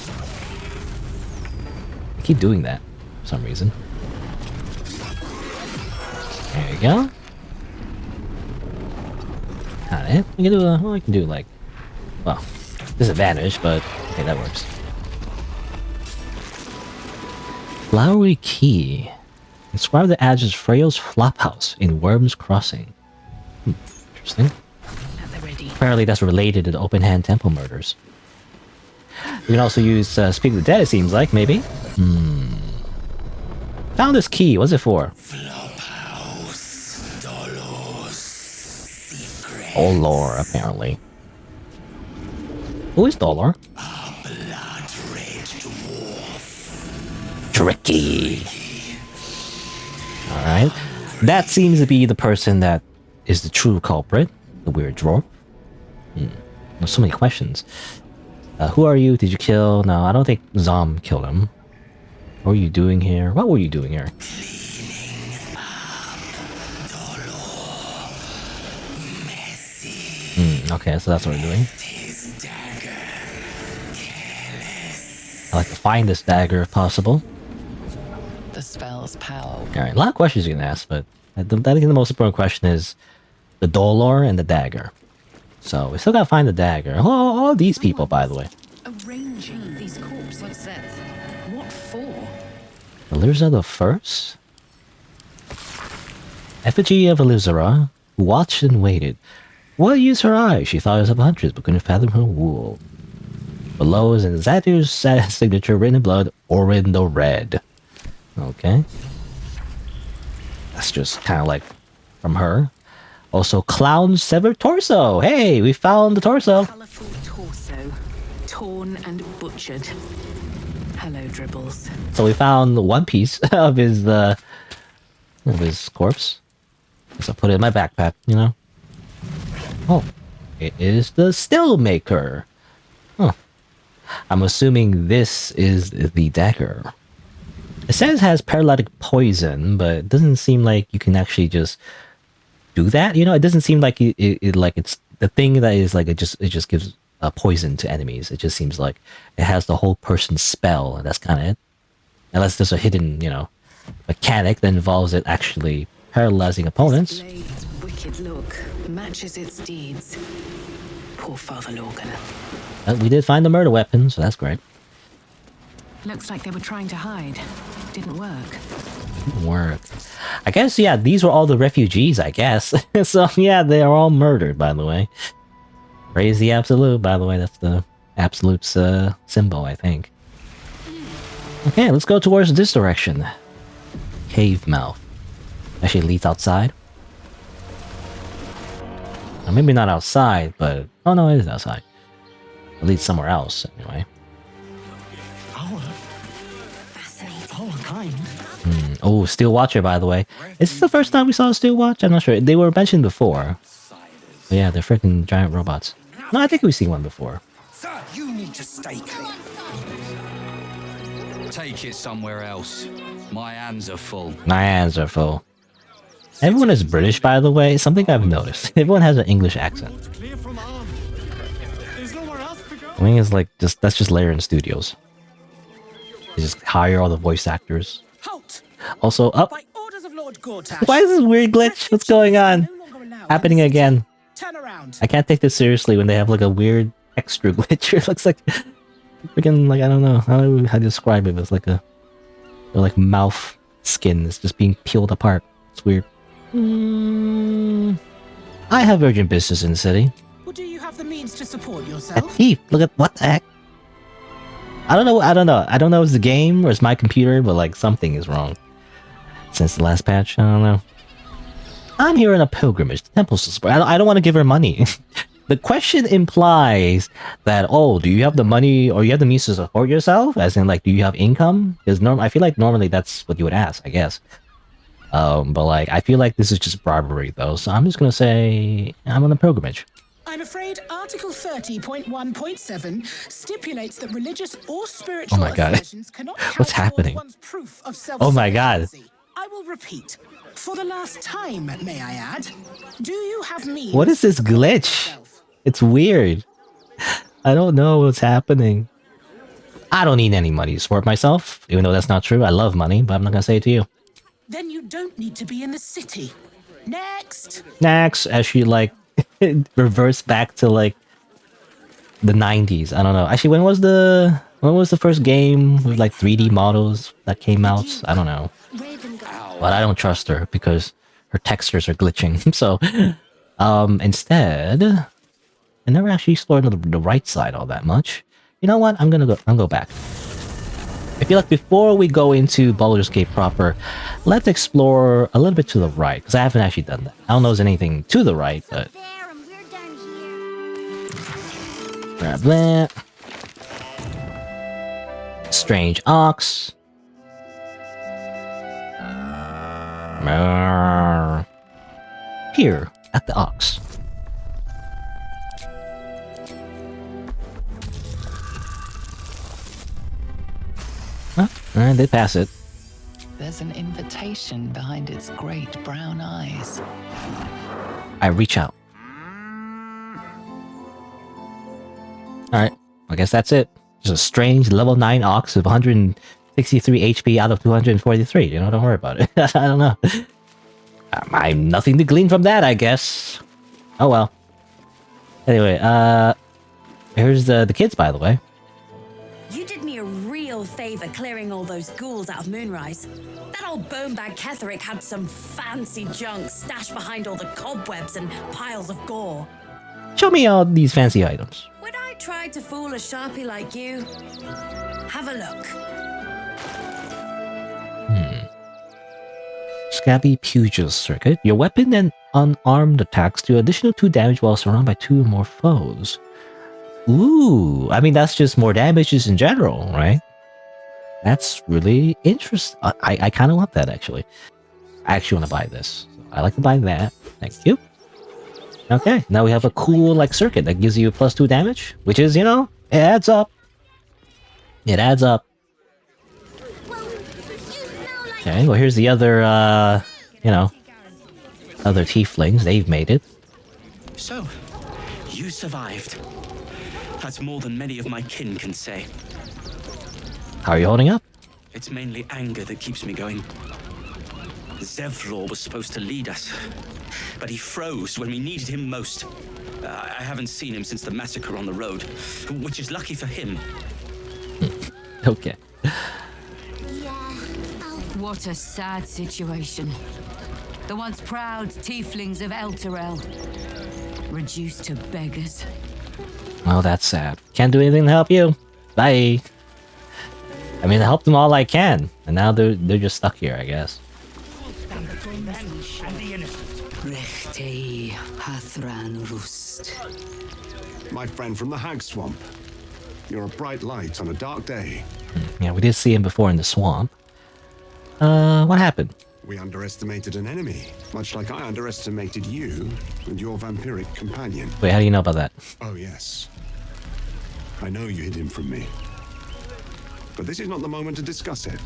[SPEAKER 1] I keep doing that for some reason. There you go. Got it. We can do well, I can do like, well, disadvantage, but okay, that works. Flowery Key. Describe the address Freyo's Flophouse in Worm's Crossing. Interesting. Apparently that's related to the Open Hand Temple murders. You can also use Speak of the Dead, it seems like, maybe. Found this key, what's it for? Dolor, apparently. Who is Dolor? Tricky. Alright. That seems to be the person that is the true culprit. The weird dwarf. There's so many questions. Who are you? Did you kill? No, I don't think Zom killed him. What were you doing here? What were you doing here? Okay, so that's what we're doing. I'd like to find this dagger if possible.
[SPEAKER 2] The spell's power.
[SPEAKER 1] Alright, a lot of questions you can ask, but I think the most important question is the Dolor and the dagger. So we still gotta find the dagger. All these people, by the way.
[SPEAKER 6] Arranging these corpses. What's that? What for?
[SPEAKER 1] Elizra the First? Effigy of Elizra, who watched and waited. What used her eyes? She thought it was a huntress, but couldn't fathom her wool. Below is an Zadir's signature written in blood, Orin the Red. Okay. That's just kind of like from her. Also, Clown's severed torso. Hey, we found the torso.
[SPEAKER 6] Colourful torso, torn and butchered. Hello, Dribbles.
[SPEAKER 1] So we found one piece of his corpse. So I put it in my backpack, you know. Oh, it is the still maker. Huh. I'm assuming this is the dagger. It says it has paralytic poison, but it doesn't seem like you can actually just do that. You know, it doesn't seem like it like it's the thing that is like it just gives poison to enemies. It just seems like it has the whole person's spell, and that's kind of it. Unless there's a hidden, you know, mechanic that involves it actually paralyzing opponents.
[SPEAKER 6] Blade's wicked look matches its deeds. Poor Father Lorgan.
[SPEAKER 1] We did find the murder weapon, so that's great.
[SPEAKER 6] Looks like they were trying to hide. Didn't work.
[SPEAKER 1] Didn't work. I guess, yeah, these were all the refugees, I guess. So, yeah, they are all murdered, by the way. Raise the absolute, by the way. That's the absolute's symbol, I think. Okay, let's go towards this direction. Cave mouth. Actually, it leads outside. Or maybe not outside, but... Oh, no, it is outside. It leads somewhere else, anyway.
[SPEAKER 15] Our kind.
[SPEAKER 1] Oh, Steel Watcher, by the way. Is this the first time we saw a Steel Watch? I'm not sure. They were mentioned before. But yeah, they're freaking giant robots. No, I think we've seen one before.
[SPEAKER 8] Sir, you need to stay clear.
[SPEAKER 16] Take it somewhere else. My hands are full.
[SPEAKER 1] My hands are full. Everyone is British, by the way. Something I've noticed. Everyone has an English accent. I think it's like that's just Larian Studios. They just hire all the voice actors.
[SPEAKER 17] Halt!
[SPEAKER 1] Also, up.
[SPEAKER 17] By orders of Lord Gortash.
[SPEAKER 1] Why is this weird glitch? What's going on? Happening again.
[SPEAKER 17] Turn around.
[SPEAKER 1] I can't take this seriously when they have like a weird extra glitch. It looks like freaking like I don't know how to describe it. It's like a like mouth skin is just being peeled apart. It's weird. I have urgent business in the city.
[SPEAKER 17] Well, do you have the means to support
[SPEAKER 1] A
[SPEAKER 17] yourself?
[SPEAKER 1] thief. Look at what the heck. I don't know. I don't know if it's the game or it's my computer, but like something is wrong since the last patch. I don't know. I'm here on a pilgrimage to temples to support. I don't want to give her money. The question implies that, oh, do you have the money or you have the means to support yourself? As in, like, do you have income? Because I feel like normally that's what you would ask, I guess. But like, I feel like this is just bribery, though. So I'm just gonna say I'm on a pilgrimage.
[SPEAKER 17] I'm afraid Article 30.1.7 stipulates that religious or spiritual
[SPEAKER 1] Oh my god,
[SPEAKER 17] assertions cannot count
[SPEAKER 1] what's happening?
[SPEAKER 17] towards one's proof of
[SPEAKER 1] Oh my god.
[SPEAKER 17] I will repeat, for the last time, may I add, do you have means?
[SPEAKER 1] What is this glitch? It's weird. I don't know what's happening. I don't need any money to support myself, even though that's not true. I love money, but I'm not gonna say it to you.
[SPEAKER 17] Then you don't need to be in the city. Next.
[SPEAKER 1] Next, as she like reverse back to like the 90s. I don't know. Actually, when was the first game with like 3D models that came out? I don't know. But I don't trust her because her textures are glitching. So, instead, I never actually explored the right side all that much. You know what? I'm gonna go back. I feel like before we go into Baldur's Gate proper, let's explore a little bit to the right, because I haven't actually done that. I don't know if there's anything to the right, but... Grab that. Strange ox. Here, at the ox. Huh? Alright, they pass it.
[SPEAKER 2] There's an invitation behind its great brown eyes.
[SPEAKER 1] I reach out. Alright, I guess that's it. Just a strange level 9 ox with 163 HP out of 243. You know, don't worry about it. I don't know. I'm nothing to glean from that, I guess. Oh well. Anyway, here's the kids, by the way.
[SPEAKER 18] You did me a real favor clearing all those ghouls out of Moonrise. That old bonebag Ketherick had some fancy junk stashed behind all the cobwebs and piles of gore.
[SPEAKER 1] Show me all these fancy items.
[SPEAKER 18] Would I try to fool a sharpie like you? Have a look.
[SPEAKER 1] Scabby Pugilist Circuit. Your weapon and unarmed attacks do additional 2 damage while surrounded by 2 or more foes. Ooh, I mean, that's just more damages in general, right? That's really interesting. I kind of want that, actually. I actually want to buy this. So I like to buy that. Thank you. Okay, now we have a cool, like, circuit that gives you +2 damage, which is, you know, it adds up. It adds up. Okay, well, here's the other, you know, other tieflings. They've made it.
[SPEAKER 14] So, you survived. That's more than many of my kin can say.
[SPEAKER 1] How are you holding up?
[SPEAKER 14] It's mainly anger that keeps me going. Zevlor was supposed to lead us, but he froze when we needed him most. I haven't seen him since the massacre on the road, which is lucky for him.
[SPEAKER 1] Okay.
[SPEAKER 19] What a sad situation. The once proud tieflings of Elturel, reduced to beggars.
[SPEAKER 1] Well, that's sad. Can't do anything to help you. Bye. I mean, I helped them all I can, and now they're just stuck here, I guess.
[SPEAKER 4] Rechtei Hathran Rust.
[SPEAKER 20] My friend from the Hag Swamp. You're a bright light on a dark day.
[SPEAKER 1] Yeah, we did see him before in the swamp. What happened?
[SPEAKER 20] We underestimated an enemy, much like I underestimated you and your vampiric companion.
[SPEAKER 1] Wait, how do you know about that?
[SPEAKER 20] Oh, yes. I know you hid him from me. But this is not the moment to discuss it.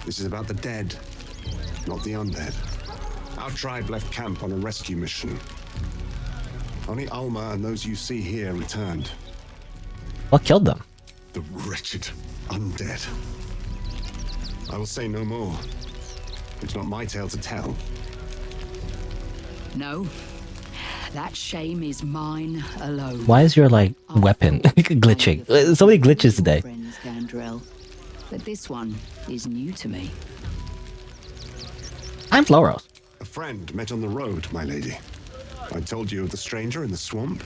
[SPEAKER 20] This is about the dead, not the undead. Our tribe left camp on a rescue mission. Only Alma and those you see here returned.
[SPEAKER 1] What killed them?
[SPEAKER 20] The wretched undead. I will say no more. It's not my tale to tell.
[SPEAKER 19] No. That shame is mine alone.
[SPEAKER 1] Why is your, like, weapon glitching? So many glitches today.
[SPEAKER 19] Friends, Gandrel. But this one is new to me.
[SPEAKER 1] I'm Floros.
[SPEAKER 20] A friend met on the road, my lady. I told you of the stranger in the swamp.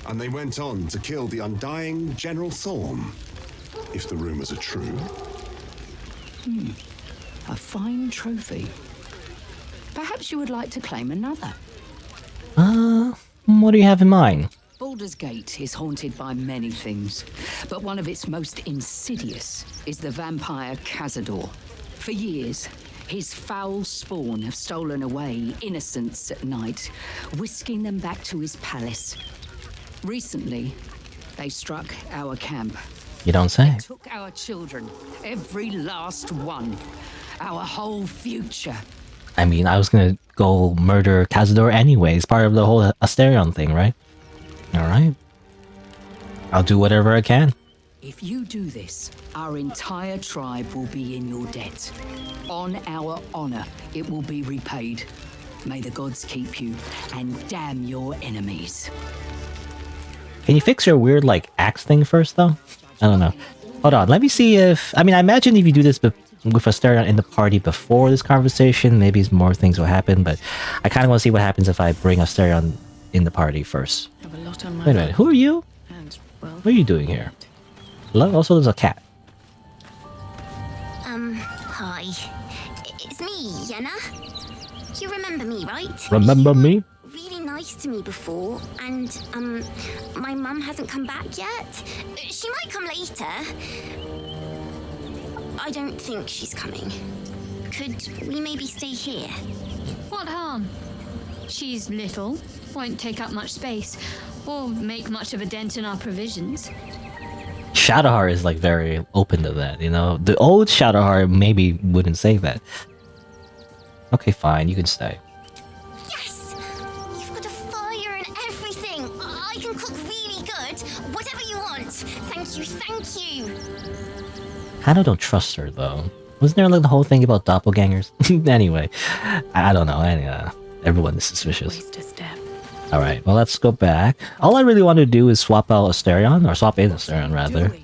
[SPEAKER 20] And they went on to kill the undying General Thorm. If the rumors are true.
[SPEAKER 19] A fine trophy. Perhaps you would like to claim another.
[SPEAKER 1] What do you have in mind?
[SPEAKER 19] Baldur's Gate is haunted by many things, but one of its most insidious is the vampire Cazador. For years, his foul spawn have stolen away innocents at night, whisking them back to his palace. Recently, they struck our camp.
[SPEAKER 1] You don't say.
[SPEAKER 19] Took our children, every last one, our whole future.
[SPEAKER 1] I mean, I was gonna go murder Cazador anyways, part of the whole Asterion thing, right? Alright. I'll do whatever I can.
[SPEAKER 19] If you do this, our entire tribe will be in your debt. On our honor, it will be repaid. May the gods keep you, and damn your enemies.
[SPEAKER 1] Can you fix your weird, like, axe thing first, though? I don't know. Hold on, let me see if... I mean, I imagine if you do this with Asterion in the party before this conversation, maybe more things will happen, but I kind of want to see what happens if I bring Asterion in the party first.
[SPEAKER 6] Have a lot on my
[SPEAKER 1] Wait a minute, who are you?
[SPEAKER 6] And, well,
[SPEAKER 1] What are you doing here? Hello? Also, there's a cat.
[SPEAKER 21] Hi. It's me, Yenna. You remember me, right?
[SPEAKER 1] Remember me?
[SPEAKER 21] Really nice to me before, and, my mum hasn't come back yet. She might come later. I don't think she's coming. Could we maybe stay here?
[SPEAKER 22] What harm? She's little, won't take up much space, or make much of a dent in our provisions.
[SPEAKER 1] Shadowheart is like very open to that, you know? The old Shadowheart maybe wouldn't say that. Okay, fine, you can stay.
[SPEAKER 21] Yes! You've got a fire and everything! I can cook really good! Whatever you want! Thank you, thank you!
[SPEAKER 1] Kinda don't trust her, though. Wasn't there like the whole thing about doppelgangers? Anyway, I don't know. Everyone is suspicious. Alright, well, let's go back. All I really want to do is swap out Asterion, or swap in Asterion, rather.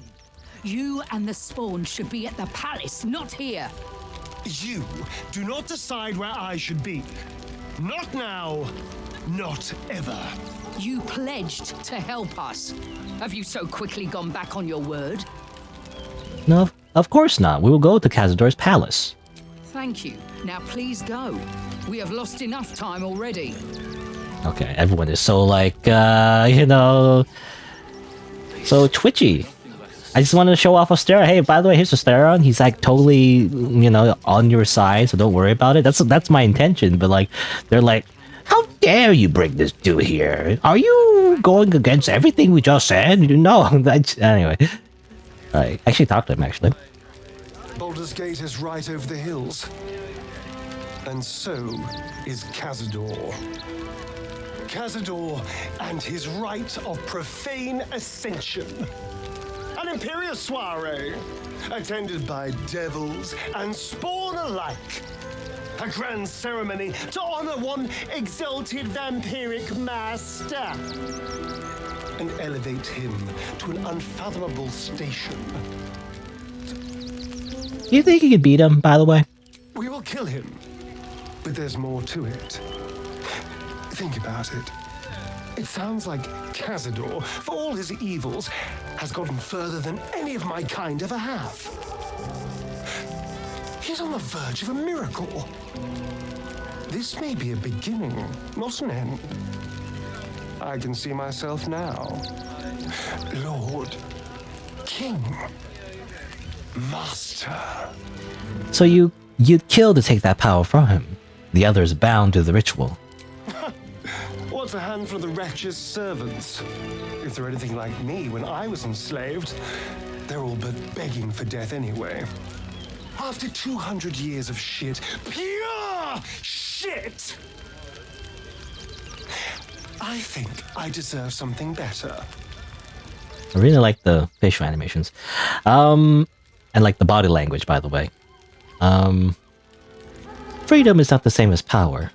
[SPEAKER 19] You and the spawn should be at the palace, not here.
[SPEAKER 9] You do not decide where I should be. Not now, not ever.
[SPEAKER 19] You pledged to help us. Have you so quickly gone back on your word?
[SPEAKER 1] No, of course not. We will go to Cazador's palace.
[SPEAKER 19] Thank you. Now please go. We have lost enough time already.
[SPEAKER 1] Okay, everyone is so like, you know, so twitchy. I just wanted to show off Asterion. Hey, by the way, here's Asterion. He's like totally, you know, on your side, so don't worry about it. That's my intention. But like, they're like, how dare you bring this dude here? Are you going against everything we just said? No. Anyway, I actually talked to him actually.
[SPEAKER 9] Baldur's Gate is right over the hills. And so is Cazador. Cazador and his rite of profane ascension. An imperial soiree, attended by devils and spawn alike. A grand ceremony to honor one exalted vampiric master. And elevate him to an unfathomable station.
[SPEAKER 1] Do you think you could beat him, by the way?
[SPEAKER 9] We will kill him, but there's more to it. Think about it. It sounds like Cazador, for all his evils, has gotten further than any of my kind ever have. He's on the verge of a miracle. This may be a beginning, not an end. I can see myself now. Lord, King, Master.
[SPEAKER 1] So you'd kill to take that power from him. The others bound to the ritual.
[SPEAKER 9] What's a handful of the wretch's servants? If they're anything like me when I was enslaved, they're all but begging for death anyway. After 200 years of shit, pure shit! I think I deserve something better.
[SPEAKER 1] I really like the facial animations. And like the body language, by the way. Freedom is not the same as power.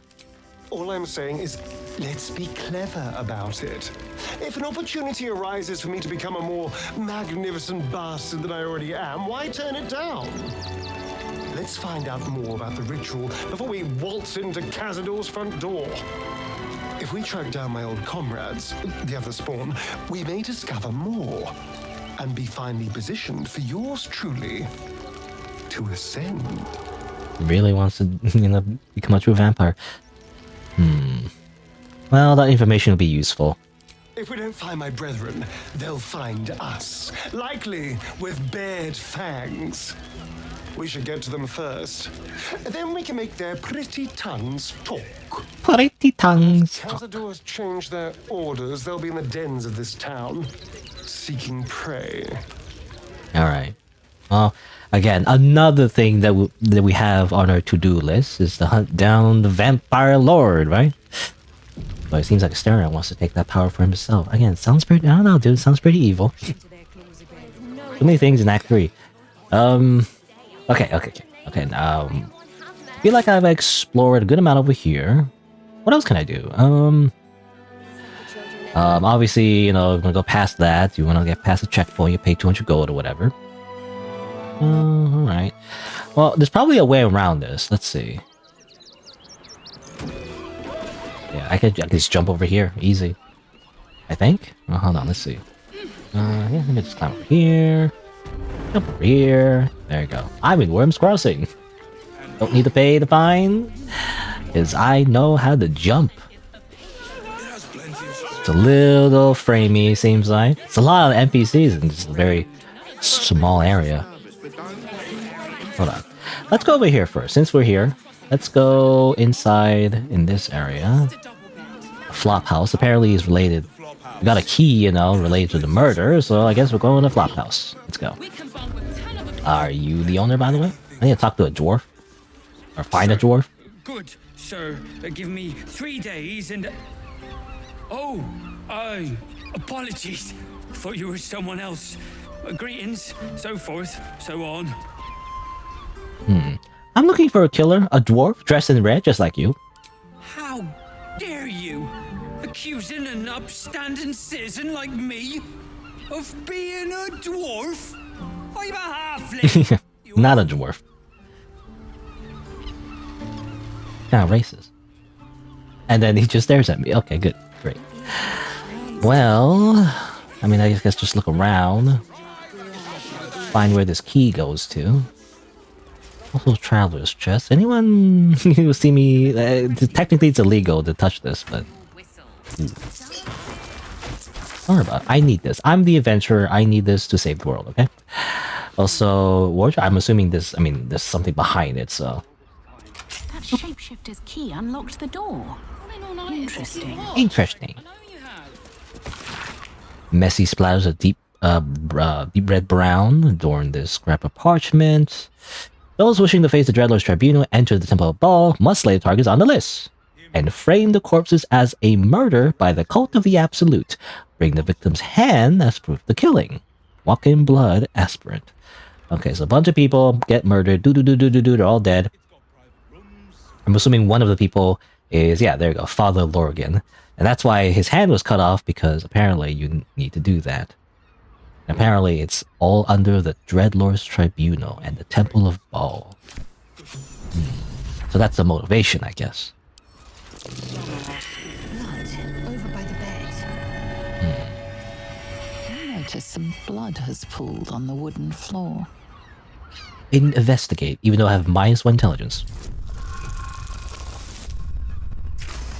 [SPEAKER 5] All I'm saying is, let's be clever about it. If an opportunity arises for me to become a more magnificent bastard than I already am, why turn it down? Let's find out more about the ritual before we waltz into Cazador's front door. If we track down my old comrades, the other spawn, we may discover more and be finally positioned for yours truly to ascend.
[SPEAKER 1] Really wants to, become a true vampire. Well, that information will be useful.
[SPEAKER 5] If we don't find my brethren, they'll find us, likely with bared fangs. We should get to them first. Then we can make their pretty tongues talk.
[SPEAKER 1] Pretty tongues.
[SPEAKER 5] Cazador's changed their orders. They'll be in the dens of this town, seeking prey.
[SPEAKER 1] Alright. Well, again, another thing that we have on our to-do list is to hunt down the Vampire Lord, right? But it seems like Astarion wants to take that power for himself. Again, sounds pretty... I don't know, dude. Sounds pretty evil. Too many things in Act 3. Okay. I feel like I've explored a good amount over here. What else can I do? Obviously, I'm gonna go past that. You wanna get past the checkpoint, you pay 200 gold or whatever. Alright. Well, there's probably a way around this. Let's see. Yeah, I could just jump over here. Easy. I think? Oh, hold on, let's see. Yeah, let me just climb over here. Jump over here. There you go. I'm in Worm's Crossing. Don't need to pay the fine, because I know how to jump. It's a little framey, seems like. It's a lot of NPCs in this very small area. Hold on. Let's go over here first. Since we're here, let's go inside in this area. Flop house apparently is related. We got a key, related to the murder, so I guess we're going to Flop house. Let's go. Are you the owner, by the way? I need to talk to a dwarf. Or find a dwarf.
[SPEAKER 7] Good, sir. Give me 3 days and... Oh, apologies. Thought you were someone else. Greetings, so forth, so on.
[SPEAKER 1] I'm looking for a killer, a dwarf dressed in red, just like you.
[SPEAKER 7] How dare you? Accusing an upstanding citizen like me of being a dwarf? I'm a halfling.
[SPEAKER 1] Not a dwarf. Kind of racist. And then he just stares at me. Okay, good. Great. Well, I mean, I guess just look around. Find where this key goes to. Also, traveler's chest. Anyone who see me? Technically, it's illegal to touch this, but. Sorry about it. I need this. I'm the adventurer. I need this to save the world, okay? Also, wardrobe. I'm assuming this. I mean, there's something behind it, so.
[SPEAKER 6] That shapeshifter's key unlocked the door. Interesting.
[SPEAKER 1] Interesting. Messy splatters of deep red brown adorn this scrap of parchment. Those wishing to face the Dreadlord's tribunal enter the Temple of Baal must slay the targets on the list and frame the corpses as a murder by the cult of the Absolute. Bring the victim's hand as proof of the killing. Walk in blood, aspirant. Okay, so a bunch of people get murdered. They're all dead. I'm assuming one of the people is, yeah, there you go, Father Lorgan. And that's why his hand was cut off, because apparently you need to do that. And apparently it's all under the Dreadlord's Tribunal and the Temple of Baal. So that's the motivation, I guess.
[SPEAKER 2] Over by the bed. I notice some blood has pooled on the wooden floor.
[SPEAKER 1] Investigate, even though I have -1 intelligence.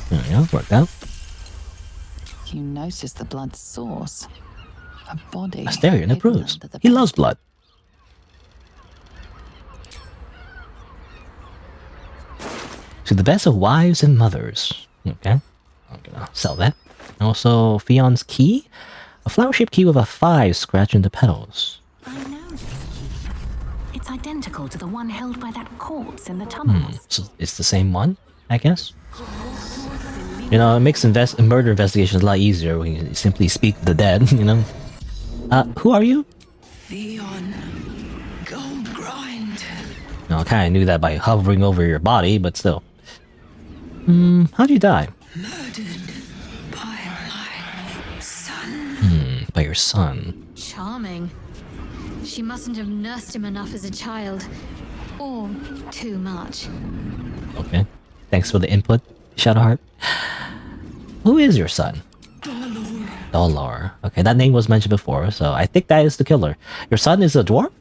[SPEAKER 1] There we go, worked out.
[SPEAKER 2] You notice the blood's source. A body.
[SPEAKER 1] Astarion approves. He loves blood. To the best of wives and mothers. Okay. I'm gonna sell that. Also, Fion's key. A flower-shaped key with a 5 scratching the petals.
[SPEAKER 6] I know this key. It's identical to the one held by that corpse in the tunnels.
[SPEAKER 1] So it's the same one, I guess? It makes murder investigations a lot easier when you simply speak the dead, Who are you?
[SPEAKER 4] Theon Goldgrind.
[SPEAKER 1] No, I kind of knew that by hovering over your body, but still. How'd you die?
[SPEAKER 4] Murdered by my son.
[SPEAKER 1] By your son.
[SPEAKER 22] Charming. She mustn't have nursed him enough as a child. Or too much.
[SPEAKER 1] Okay. Thanks for the input, Shadowheart. Who is your son? Baldur. Okay, that name was mentioned before, so I think that is the killer. Your son is a dwarf?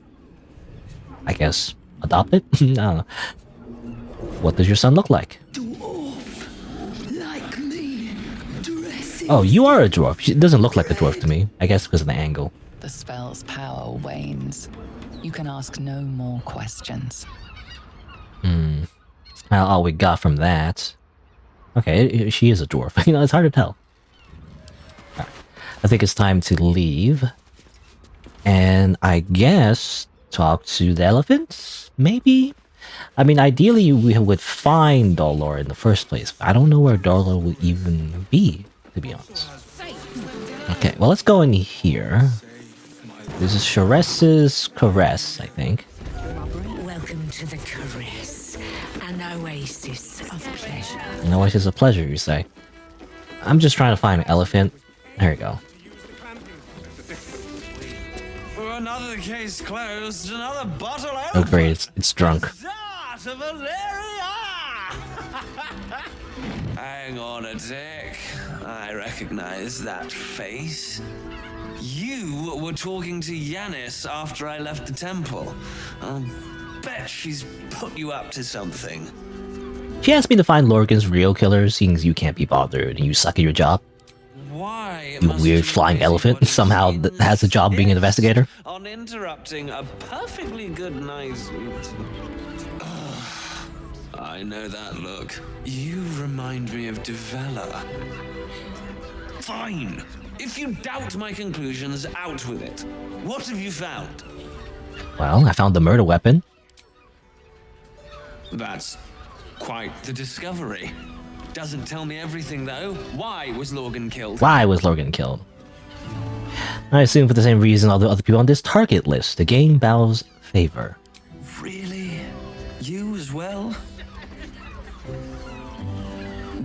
[SPEAKER 1] I guess adopted? I don't know. What does your son look like?
[SPEAKER 4] Like me, dressing.
[SPEAKER 1] Oh, you are a dwarf. She doesn't look like a dwarf to me. I guess because of the angle.
[SPEAKER 2] The spell's power wanes. You can ask no more questions.
[SPEAKER 1] All we got from that. Okay, she is a dwarf. You know, it's hard to tell. Right. I think it's time to leave. And I guess talk to the elephants? Maybe? I mean, ideally we would find Baldur in the first place. I don't know where Baldur will even be, to be honest. Okay, well, let's go in here. This is Sharess's caress, I think.
[SPEAKER 8] Welcome to the caress, an oasis of pleasure.
[SPEAKER 1] An oasis of pleasure, you say? I'm just trying to find an elephant. There you go.
[SPEAKER 14] Another case closed, another bottle open.
[SPEAKER 1] Oh great, it's drunk.
[SPEAKER 14] Start of Hang on a tick. I recognize that face. You were talking to Yanis after I left the temple. I'll bet she's put you up to something.
[SPEAKER 1] She asked me to find Lorgan's real killer, seeing as you can't be bothered and you suck at your job.
[SPEAKER 14] Why?
[SPEAKER 1] You weird flying elephant somehow has a job being an investigator.
[SPEAKER 14] On interrupting a perfectly good night. I know that look. You remind me of Devella. Fine. If you doubt my conclusions, out with it. What have you found?
[SPEAKER 1] Well, I found the murder weapon.
[SPEAKER 14] That's quite the discovery. Doesn't tell me everything, though. Why was Lorgan killed?
[SPEAKER 1] Why was Lorgan killed? I assume for the same reason all the other people on this target list, to gain Bal's favor.
[SPEAKER 14] Really? You as well?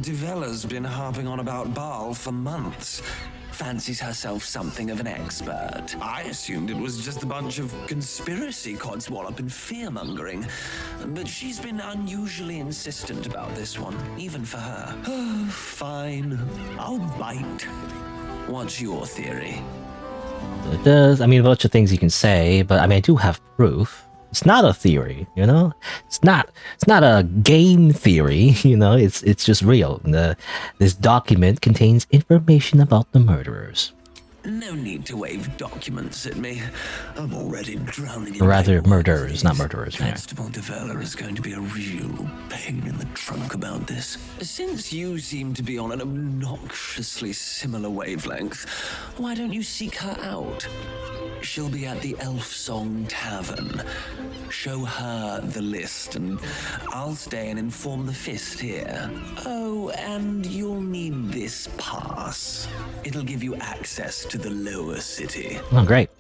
[SPEAKER 14] Devella's been harping on about Baal for months. Fancies herself something of an expert. I assumed it was just a bunch of conspiracy codswallop and fear-mongering. But she's been unusually insistent about this one, even for her. Fine. I'll bite. What's your theory?
[SPEAKER 1] It does. I mean, a bunch of things you can say, but I mean, I do have proof. It's not a theory, you know. It's not a game theory, you know. It's just real. This document contains information about the murderers.
[SPEAKER 14] No need to wave documents at me. I'm already drowning in
[SPEAKER 1] Or rather, murderers, not murderers.
[SPEAKER 14] Constable Devella is going to be a real pain in the trunk about this. Since you seem to be on an obnoxiously similar wavelength, why don't you seek her out? She'll be at the Elf Song Tavern. Show her the list, and I'll stay and inform the Fist here. Oh, and you'll need this pass. It'll give you access to the lower city.
[SPEAKER 1] Oh, great.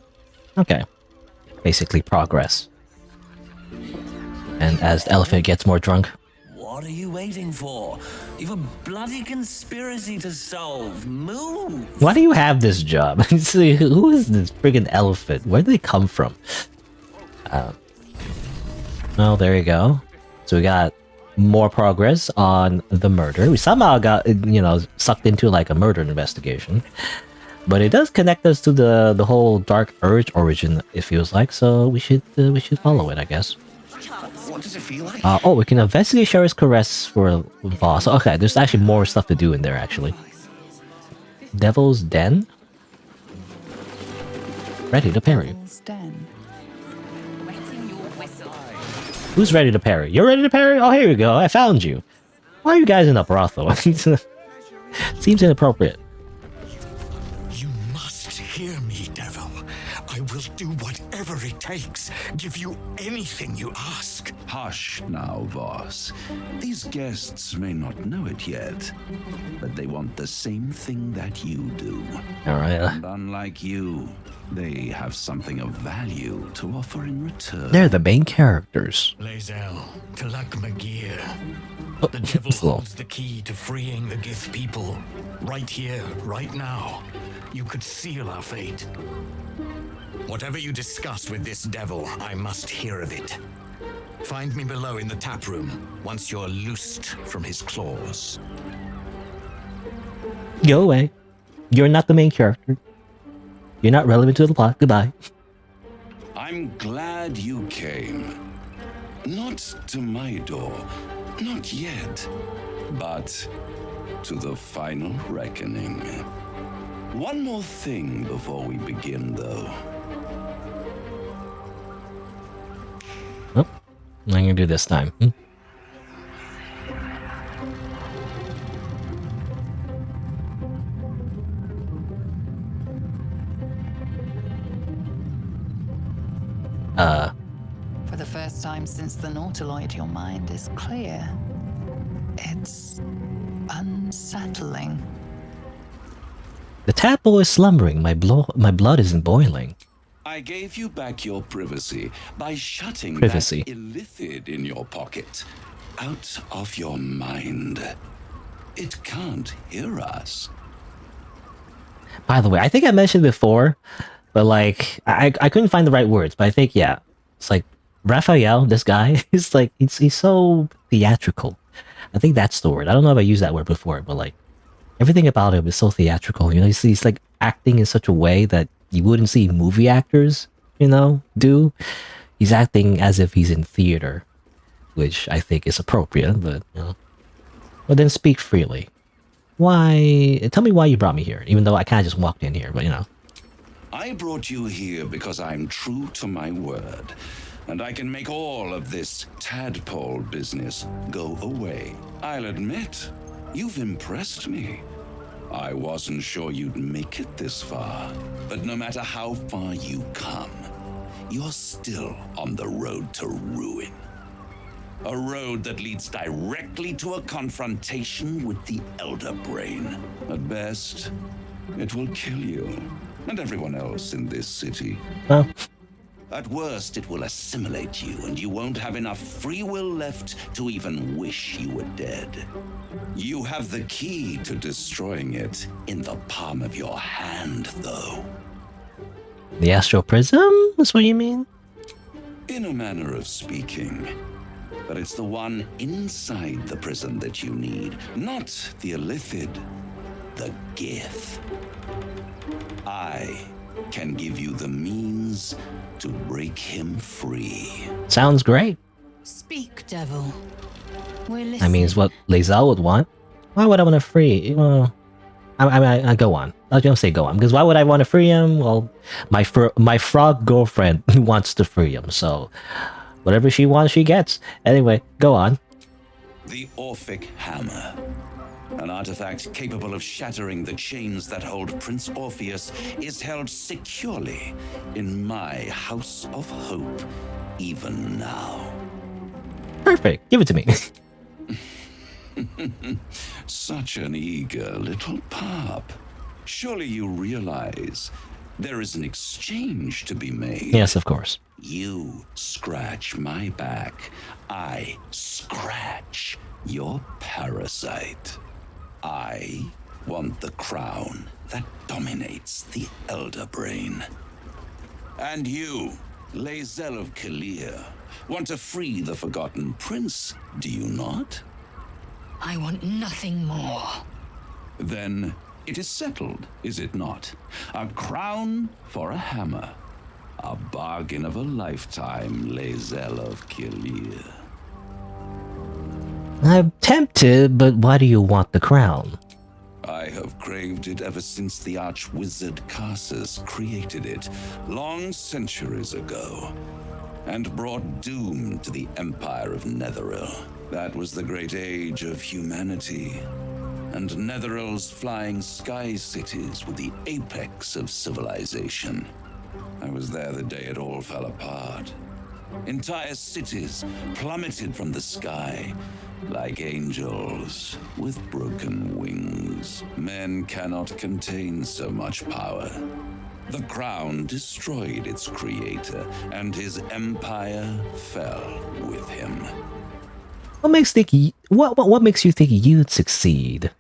[SPEAKER 1] Okay. Basically progress. And as the elephant gets more drunk.
[SPEAKER 14] What are you waiting for? You've a bloody conspiracy to solve. Move!
[SPEAKER 1] Why do you have this job? See, who is this friggin' elephant? Where did they come from? Well, there you go. So we got more progress on the murder. We somehow got, you know, sucked into like a murder investigation. But it does connect us to the whole Dark Urge origin, it feels like. So we should follow it, I guess.
[SPEAKER 9] What does it feel like?
[SPEAKER 1] Oh, we can investigate Sherry's caress for a boss. Okay, there's actually more stuff to do in there, actually. Devil's Den? Ready to parry. Who's ready to parry? You're ready to parry? Oh, here we go. I found you. Why are you guys in a brothel? Seems inappropriate.
[SPEAKER 3] You must hear me, Devil. I will do whatever it takes. Give you anything you ask.
[SPEAKER 9] Hush now, Voss. These guests may not know it yet, but they want the same thing that you do.
[SPEAKER 1] All right.
[SPEAKER 9] And unlike you,
[SPEAKER 11] They have something of value to offer in return.
[SPEAKER 1] They're the main characters.
[SPEAKER 3] Lae'zel, Talak Magir.
[SPEAKER 1] Oh,
[SPEAKER 3] The devil
[SPEAKER 1] slow.
[SPEAKER 3] holds the key to freeing the Gith people. Right here, right now. You could seal our fate. Whatever you discuss with this devil, I must hear of it. Find me below in the tap room once you're loosed from his claws.
[SPEAKER 1] Go away. You're not the main character. You're not relevant to the plot. Goodbye.
[SPEAKER 11] I'm glad you came. Not to my door, not yet, but to the final reckoning. One more thing before we begin, though.
[SPEAKER 1] Oh, I'm gonna do this time.
[SPEAKER 2] For the first time since the Nautiloid, your mind is clear. It's unsettling.
[SPEAKER 1] The tadpole is slumbering. My blood isn't boiling.
[SPEAKER 11] I gave you back your privacy by shutting
[SPEAKER 1] Privacy.
[SPEAKER 11] that illithid in your pocket. Out of your mind. It can't hear us.
[SPEAKER 1] By the way, I think I mentioned before, but like I couldn't find the right words. But I think yeah, it's like Raphael. This guy is like he's so theatrical. I think that's the word. I don't know if I used that word before, but like everything about him is so theatrical. You know, he's like acting in such a way that you wouldn't see movie actors, you know, do. He's acting as if he's in theater, which I think is appropriate. But you know, well then speak freely. Why? Tell me why you brought me here, even though I kind of just walked in here. But you know.
[SPEAKER 11] I brought you here because I'm true to my word, and I can make all of this tadpole business go away. I'll admit, you've impressed me. I wasn't sure you'd make it this far, but no matter how far you come, you're still on the road to ruin. A road that leads directly to a confrontation with the Elder Brain. At best, it will kill you and everyone else in this city.
[SPEAKER 1] Oh.
[SPEAKER 11] At worst, it will assimilate you, and you won't have enough free will left to even wish you were dead. You have the key to destroying it in the palm of your hand, though.
[SPEAKER 1] The astral prism? That's what you mean?
[SPEAKER 11] In a manner of speaking. But it's the one inside the prism that you need, not the illithid, the Gith. I can give you the means to break him free.
[SPEAKER 1] Sounds great.
[SPEAKER 4] Speak, devil. We're listening.
[SPEAKER 1] I mean, it's what Lae'zel would want. Why would I want to free? Well, I go on. I was gonna say go on, because why would I want to free him? Well, my frog girlfriend wants to free him, so whatever she wants, she gets. Anyway, go on.
[SPEAKER 11] The Orphic Hammer. An artifact capable of shattering the chains that hold Prince Orpheus is held securely in my House of Hope, even now.
[SPEAKER 1] Perfect. Give it to me.
[SPEAKER 11] Such an eager little pup. Surely you realize there is an exchange to be made.
[SPEAKER 1] Yes, of course.
[SPEAKER 11] You scratch my back, I scratch your parasite. I want the crown that dominates the Elder Brain. And you, Lae'zel of Kalir, want to free the Forgotten Prince, do you not?
[SPEAKER 4] I want nothing more.
[SPEAKER 11] Then it is settled, is it not? A crown for a hammer. A bargain of a lifetime, Lae'zel of Kalir.
[SPEAKER 1] I'm tempted, but why do you want the crown?
[SPEAKER 11] I have craved it ever since the arch-wizard Karsus created it, long centuries ago, and brought doom to the Empire of Netheril. That was the great age of humanity, and Netheril's flying sky cities were the apex of civilization. I was there the day it all fell apart. Entire cities plummeted from the sky, like angels with broken wings. Men cannot contain so much power. The crown destroyed its creator, and his empire fell with him.
[SPEAKER 1] What makes what makes you think you'd succeed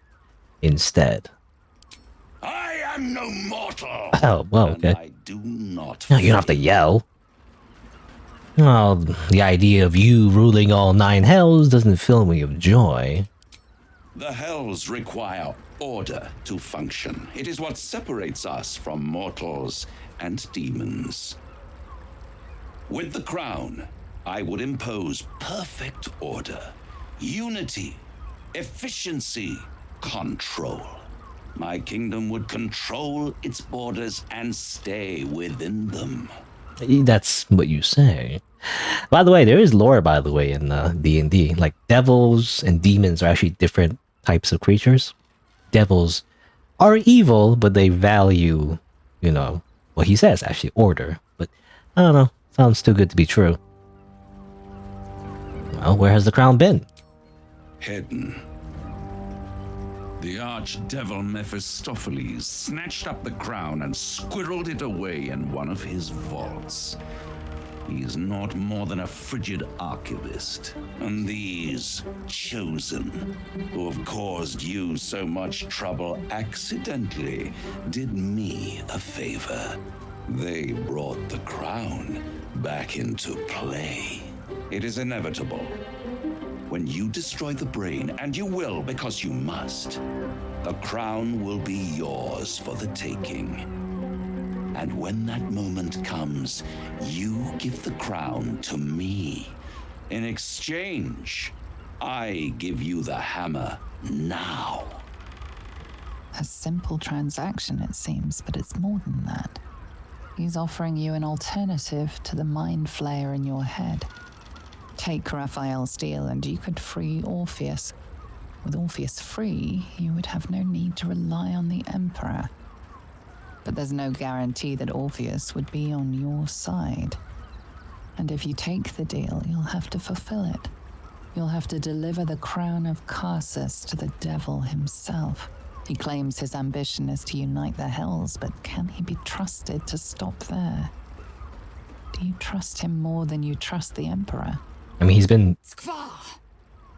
[SPEAKER 1] instead?
[SPEAKER 11] I am no mortal.
[SPEAKER 1] Oh, well, okay.
[SPEAKER 11] I do not.
[SPEAKER 1] No, you don't have to yell. Well, the idea of you ruling all 9 hells doesn't fill me with joy.
[SPEAKER 11] The hells require order to function. It is what separates us from mortals and demons. With the crown, I would impose perfect order, unity, efficiency, control. My kingdom would control its borders and stay within them.
[SPEAKER 1] That's what you say. By the way, there is lore, by the way, in D&D. Like, devils and demons are actually different types of creatures. Devils are evil, but they value, you know, what he says, actually, order. But, I don't know. Sounds too good to be true. Well, where has the crown been?
[SPEAKER 11] Hidden. The archdevil Mephistopheles snatched up the crown and squirreled it away in one of his vaults. He is not more than a frigid archivist, and these chosen, who have caused you so much trouble accidentally, did me a favor. They brought the crown back into play. It is inevitable. When you destroy the brain, and you will because you must, the crown will be yours for the taking. And when that moment comes, you give the crown to me. In exchange, I give you the hammer now.
[SPEAKER 2] A simple transaction, it seems, but it's more than that. He's offering you an alternative to the mind flayer in your head. Take Raphael's steel and you could free Orpheus. With Orpheus free, you would have no need to rely on the Emperor. But there's no guarantee that Orpheus would be on your side. And if you take the deal, you'll have to fulfill it. You'll have to deliver the crown of Carsus to the devil himself. He claims his ambition is to unite the hells, but can he be trusted to stop there? Do you trust him more than you trust the Emperor?
[SPEAKER 1] I mean, he's been...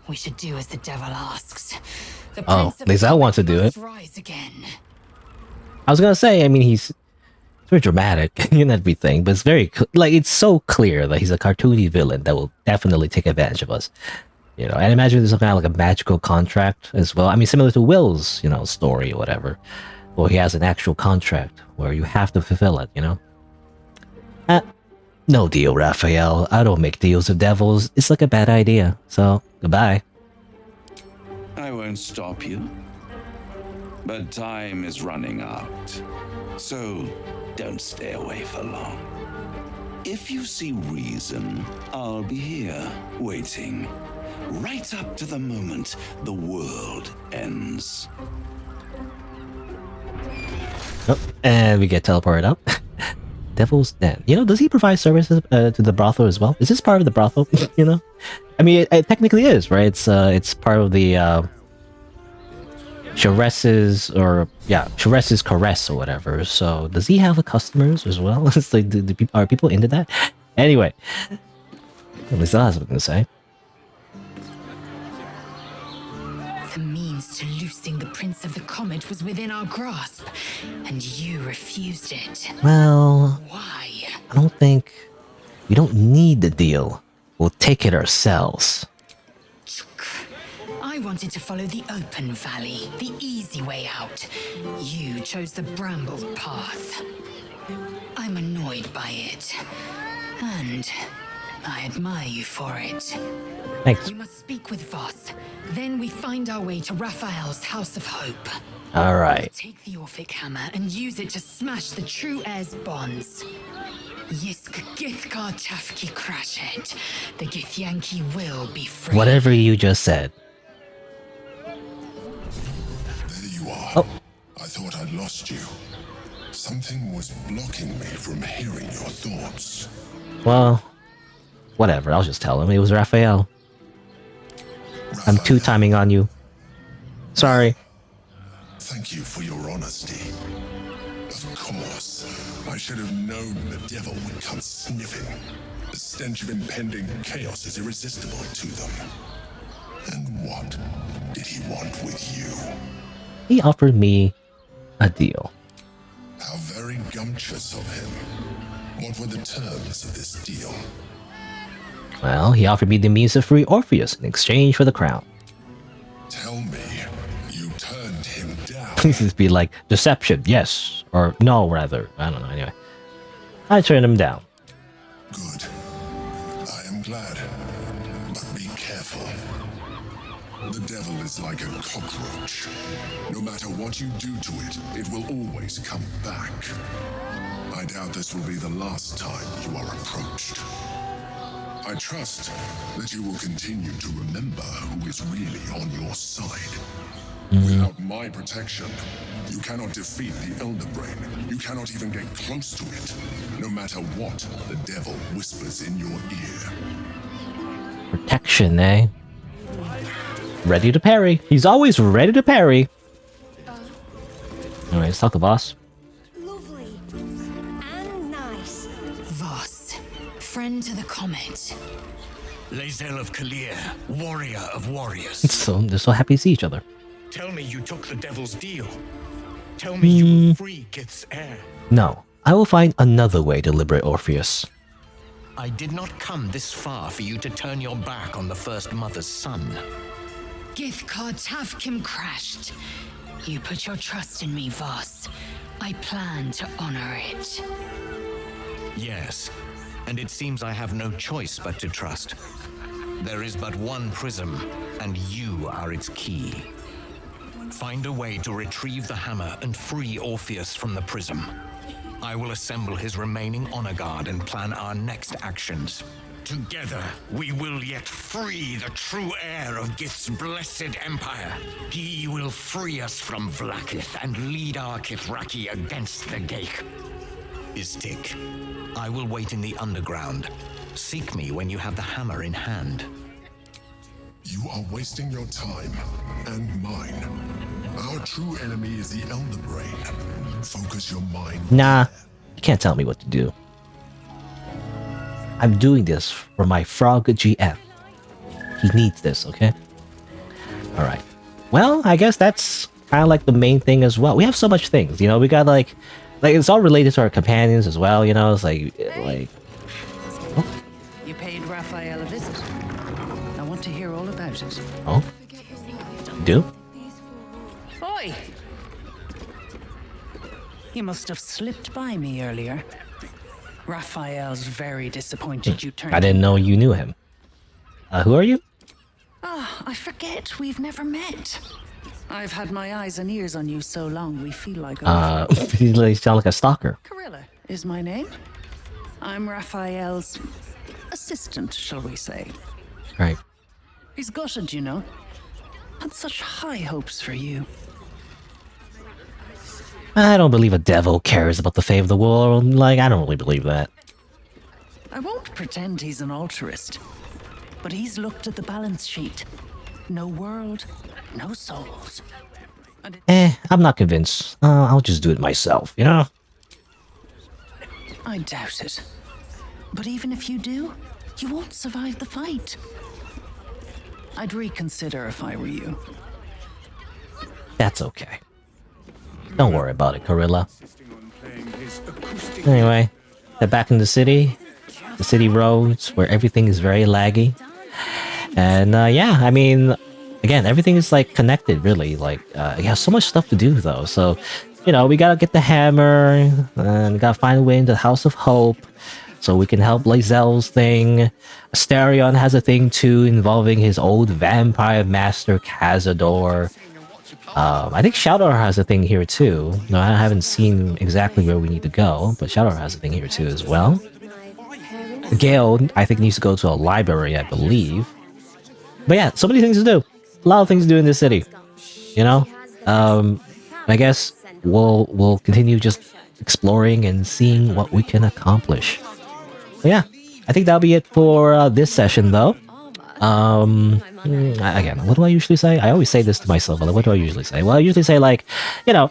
[SPEAKER 6] We should do as the devil asks. The
[SPEAKER 1] Oh, at least I want to do it.
[SPEAKER 6] rise again.
[SPEAKER 1] I was gonna say, I mean, he's very dramatic and everything, but it's very, like, it's so clear that he's a cartoony villain that will definitely take advantage of us. You know, and imagine there's some kind of like a magical contract as well. I mean, similar to Will's, you know, story or whatever. Or he has an actual contract where you have to fulfill it, you know? No deal, Raphael. I don't make deals with devils. It's like a bad idea. So, goodbye.
[SPEAKER 11] I won't stop you. But time is running out. So, don't stay away for long. If you see reason, I'll be here, waiting. Right up to the moment the world ends.
[SPEAKER 1] Oh, and we get teleported up. Devil's Den. You know, does he provide services to the brothel as well? Is this part of the brothel? You know? I mean, it technically is, right? It's part of the Chares's caress or whatever. So does he have customers as well? It's like, are people into that? Anyway, at least that's what I'm gonna say.
[SPEAKER 6] The means to loosing the Prince of the Comet was within our grasp, and you refused it.
[SPEAKER 1] Well,
[SPEAKER 6] why?
[SPEAKER 1] I don't think we don't need the deal. We'll take it ourselves.
[SPEAKER 6] I wanted to follow the open valley, the easy way out. You chose the brambled path. I'm annoyed by it, and I admire you for it.
[SPEAKER 1] Thanks.
[SPEAKER 6] We must speak with Voss. Then we find our way to Raphael's House of Hope.
[SPEAKER 1] All right.
[SPEAKER 6] Take the Orphic hammer and use it to smash the true heir's bonds. Yisk Githkar Tafki Crashet. The Githyanki will be free.
[SPEAKER 1] Whatever you just said.
[SPEAKER 12] There you are.
[SPEAKER 1] Oh.
[SPEAKER 12] I thought I'd lost you. Something was blocking me from hearing your thoughts.
[SPEAKER 1] Well, whatever. I'll just tell him it was Raphael. I'm two-timing on you. Sorry.
[SPEAKER 12] Thank you for your honesty. Of course, I should have known the devil would come sniffing. The stench of impending chaos is irresistible to them. And what did he want with you?
[SPEAKER 1] He offered me a deal.
[SPEAKER 12] How very gumptious of him. What were the terms of this deal?
[SPEAKER 1] Well, he offered me the means to free Orpheus in exchange for the crown.
[SPEAKER 12] Tell me, you turned him down.
[SPEAKER 1] This be like deception, yes. Or no, rather. I don't know, anyway. I turned him down.
[SPEAKER 12] Good. I am glad. But be careful. The devil is like a cockroach. No matter what you do to it, it will always come back. I doubt this will be the last time you are approached. I trust that you will continue to remember who is really on your side. Without my protection, you cannot defeat the Elder Brain. You cannot even get close to it, no matter what the devil whispers in your ear.
[SPEAKER 1] Protection, eh? Ready to parry. He's always ready to parry. Alright, let's talk to boss.
[SPEAKER 21] Lovely. And nice.
[SPEAKER 6] Voss, friend to the comet.
[SPEAKER 3] Lae'zel of Kalir, warrior of warriors.
[SPEAKER 1] So they're so happy to see each other.
[SPEAKER 3] Tell me you took the devil's deal. Tell me you will free Gith's heir.
[SPEAKER 1] No, I will find another way to liberate Orpheus.
[SPEAKER 3] I did not come this far for you to turn your back on the first mother's son.
[SPEAKER 6] Githkar Tavkim crashed. You put your trust in me, Voss. I plan to honor it.
[SPEAKER 3] Yes, and it seems I have no choice but to trust. There is but one prism, and you are its key. Find a way to retrieve the hammer and free Orpheus from the prism. I will assemble his remaining honor guard and plan our next actions. Together, we will yet free the true heir of Gith's blessed empire. He will free us from Vlaakith and lead our Kithraki against the Geik. Istik, I will wait in the underground. Seek me when you have the hammer in hand.
[SPEAKER 12] You are wasting your time and mine. Our true enemy is the Elder Brain. Focus your mind.
[SPEAKER 1] Nah, you can't tell me what to do. I'm doing this for my frog GF. He needs this, okay? Alright. Well, I guess that's kind of like the main thing as well. We have so much things, you know? We got like it's all related to our companions as well, you know? It's like... Oh.
[SPEAKER 10] You paid Raphael a visit. I want to hear all about it.
[SPEAKER 1] Oh? Do?
[SPEAKER 10] Oi! You must have slipped by me earlier. Raphael's very disappointed you turned.
[SPEAKER 1] I didn't know you knew him. Who are you?
[SPEAKER 10] Ah, I forget we've never met. I've had my eyes and ears on you so long we feel like
[SPEAKER 1] You sound like a stalker.
[SPEAKER 10] Carilla is my name. I'm Raphael's assistant, shall we say.
[SPEAKER 1] Right.
[SPEAKER 10] He's gutted, you know. Had such high hopes for you.
[SPEAKER 1] I don't believe a devil cares about the fate of the world. Like, I don't really believe that.
[SPEAKER 10] I won't pretend he's an altruist, but he's looked at the balance sheet. No world, no souls.
[SPEAKER 1] I'm not convinced. I'll just do it myself, you know?
[SPEAKER 10] I doubt it. But even if you do, you won't survive the fight. I'd reconsider if I were you.
[SPEAKER 1] That's okay. Don't worry about it, Carilla. Anyway, they're back in the city roads where everything is very laggy. And yeah, I mean, again, everything is like connected, really. Like, you have so much stuff to do though. So, you know, we gotta get the hammer and gotta find a way into the House of Hope so we can help Lae'zel's thing. Asterion has a thing too involving his old vampire master Cazador. I think Shadowr has a thing here too. No, I haven't seen exactly where we need to go, but Shadowr has a thing here too as well. Gale, I think, needs to go to a library, I believe. But yeah, so many things to do. A lot of things to do in this city. You know? I guess we'll continue just exploring and seeing what we can accomplish. But yeah, I think that'll be it for this session though. Again, what do I usually say? I always say this to myself, but what do I usually say? Well, I usually say, like, you know,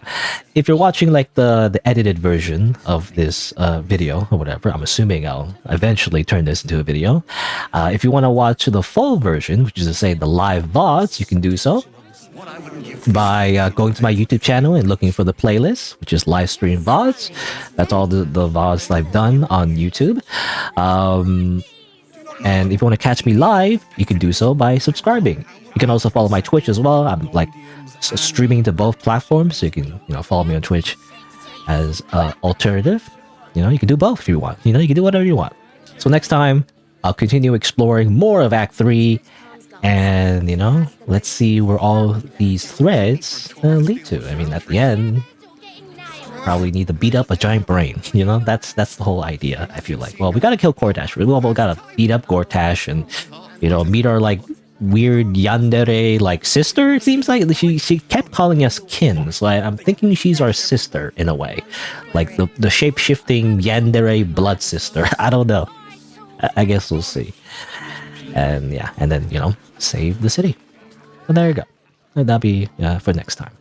[SPEAKER 1] if you're watching like the edited version of this video or whatever, I'm assuming I'll eventually turn this into a video. If you want to watch the full version, which is to say the live VODs, you can do so by going to my YouTube channel and looking for the playlist, which is live stream VODs. That's all the VODs I've done on YouTube. And if you want to catch me live, you can do so by subscribing. You can also follow my Twitch as well. I'm like streaming to both platforms, so you can follow me on Twitch as alternative. You can do both if you want. You can do whatever you want. So next time, I'll continue exploring more of Act 3, and let's see where all these threads lead to. I mean, at the end, probably need to beat up a giant brain. That's the whole idea. I feel like, well, we gotta kill Gortash. We gotta beat up Gortash and meet our like weird yandere like sister. It seems like she kept calling us kin, so I'm thinking she's our sister in a way, like the shape-shifting yandere blood sister. I don't know. I guess we'll see. And yeah, and then save the city. And there you go. That'll be for next time.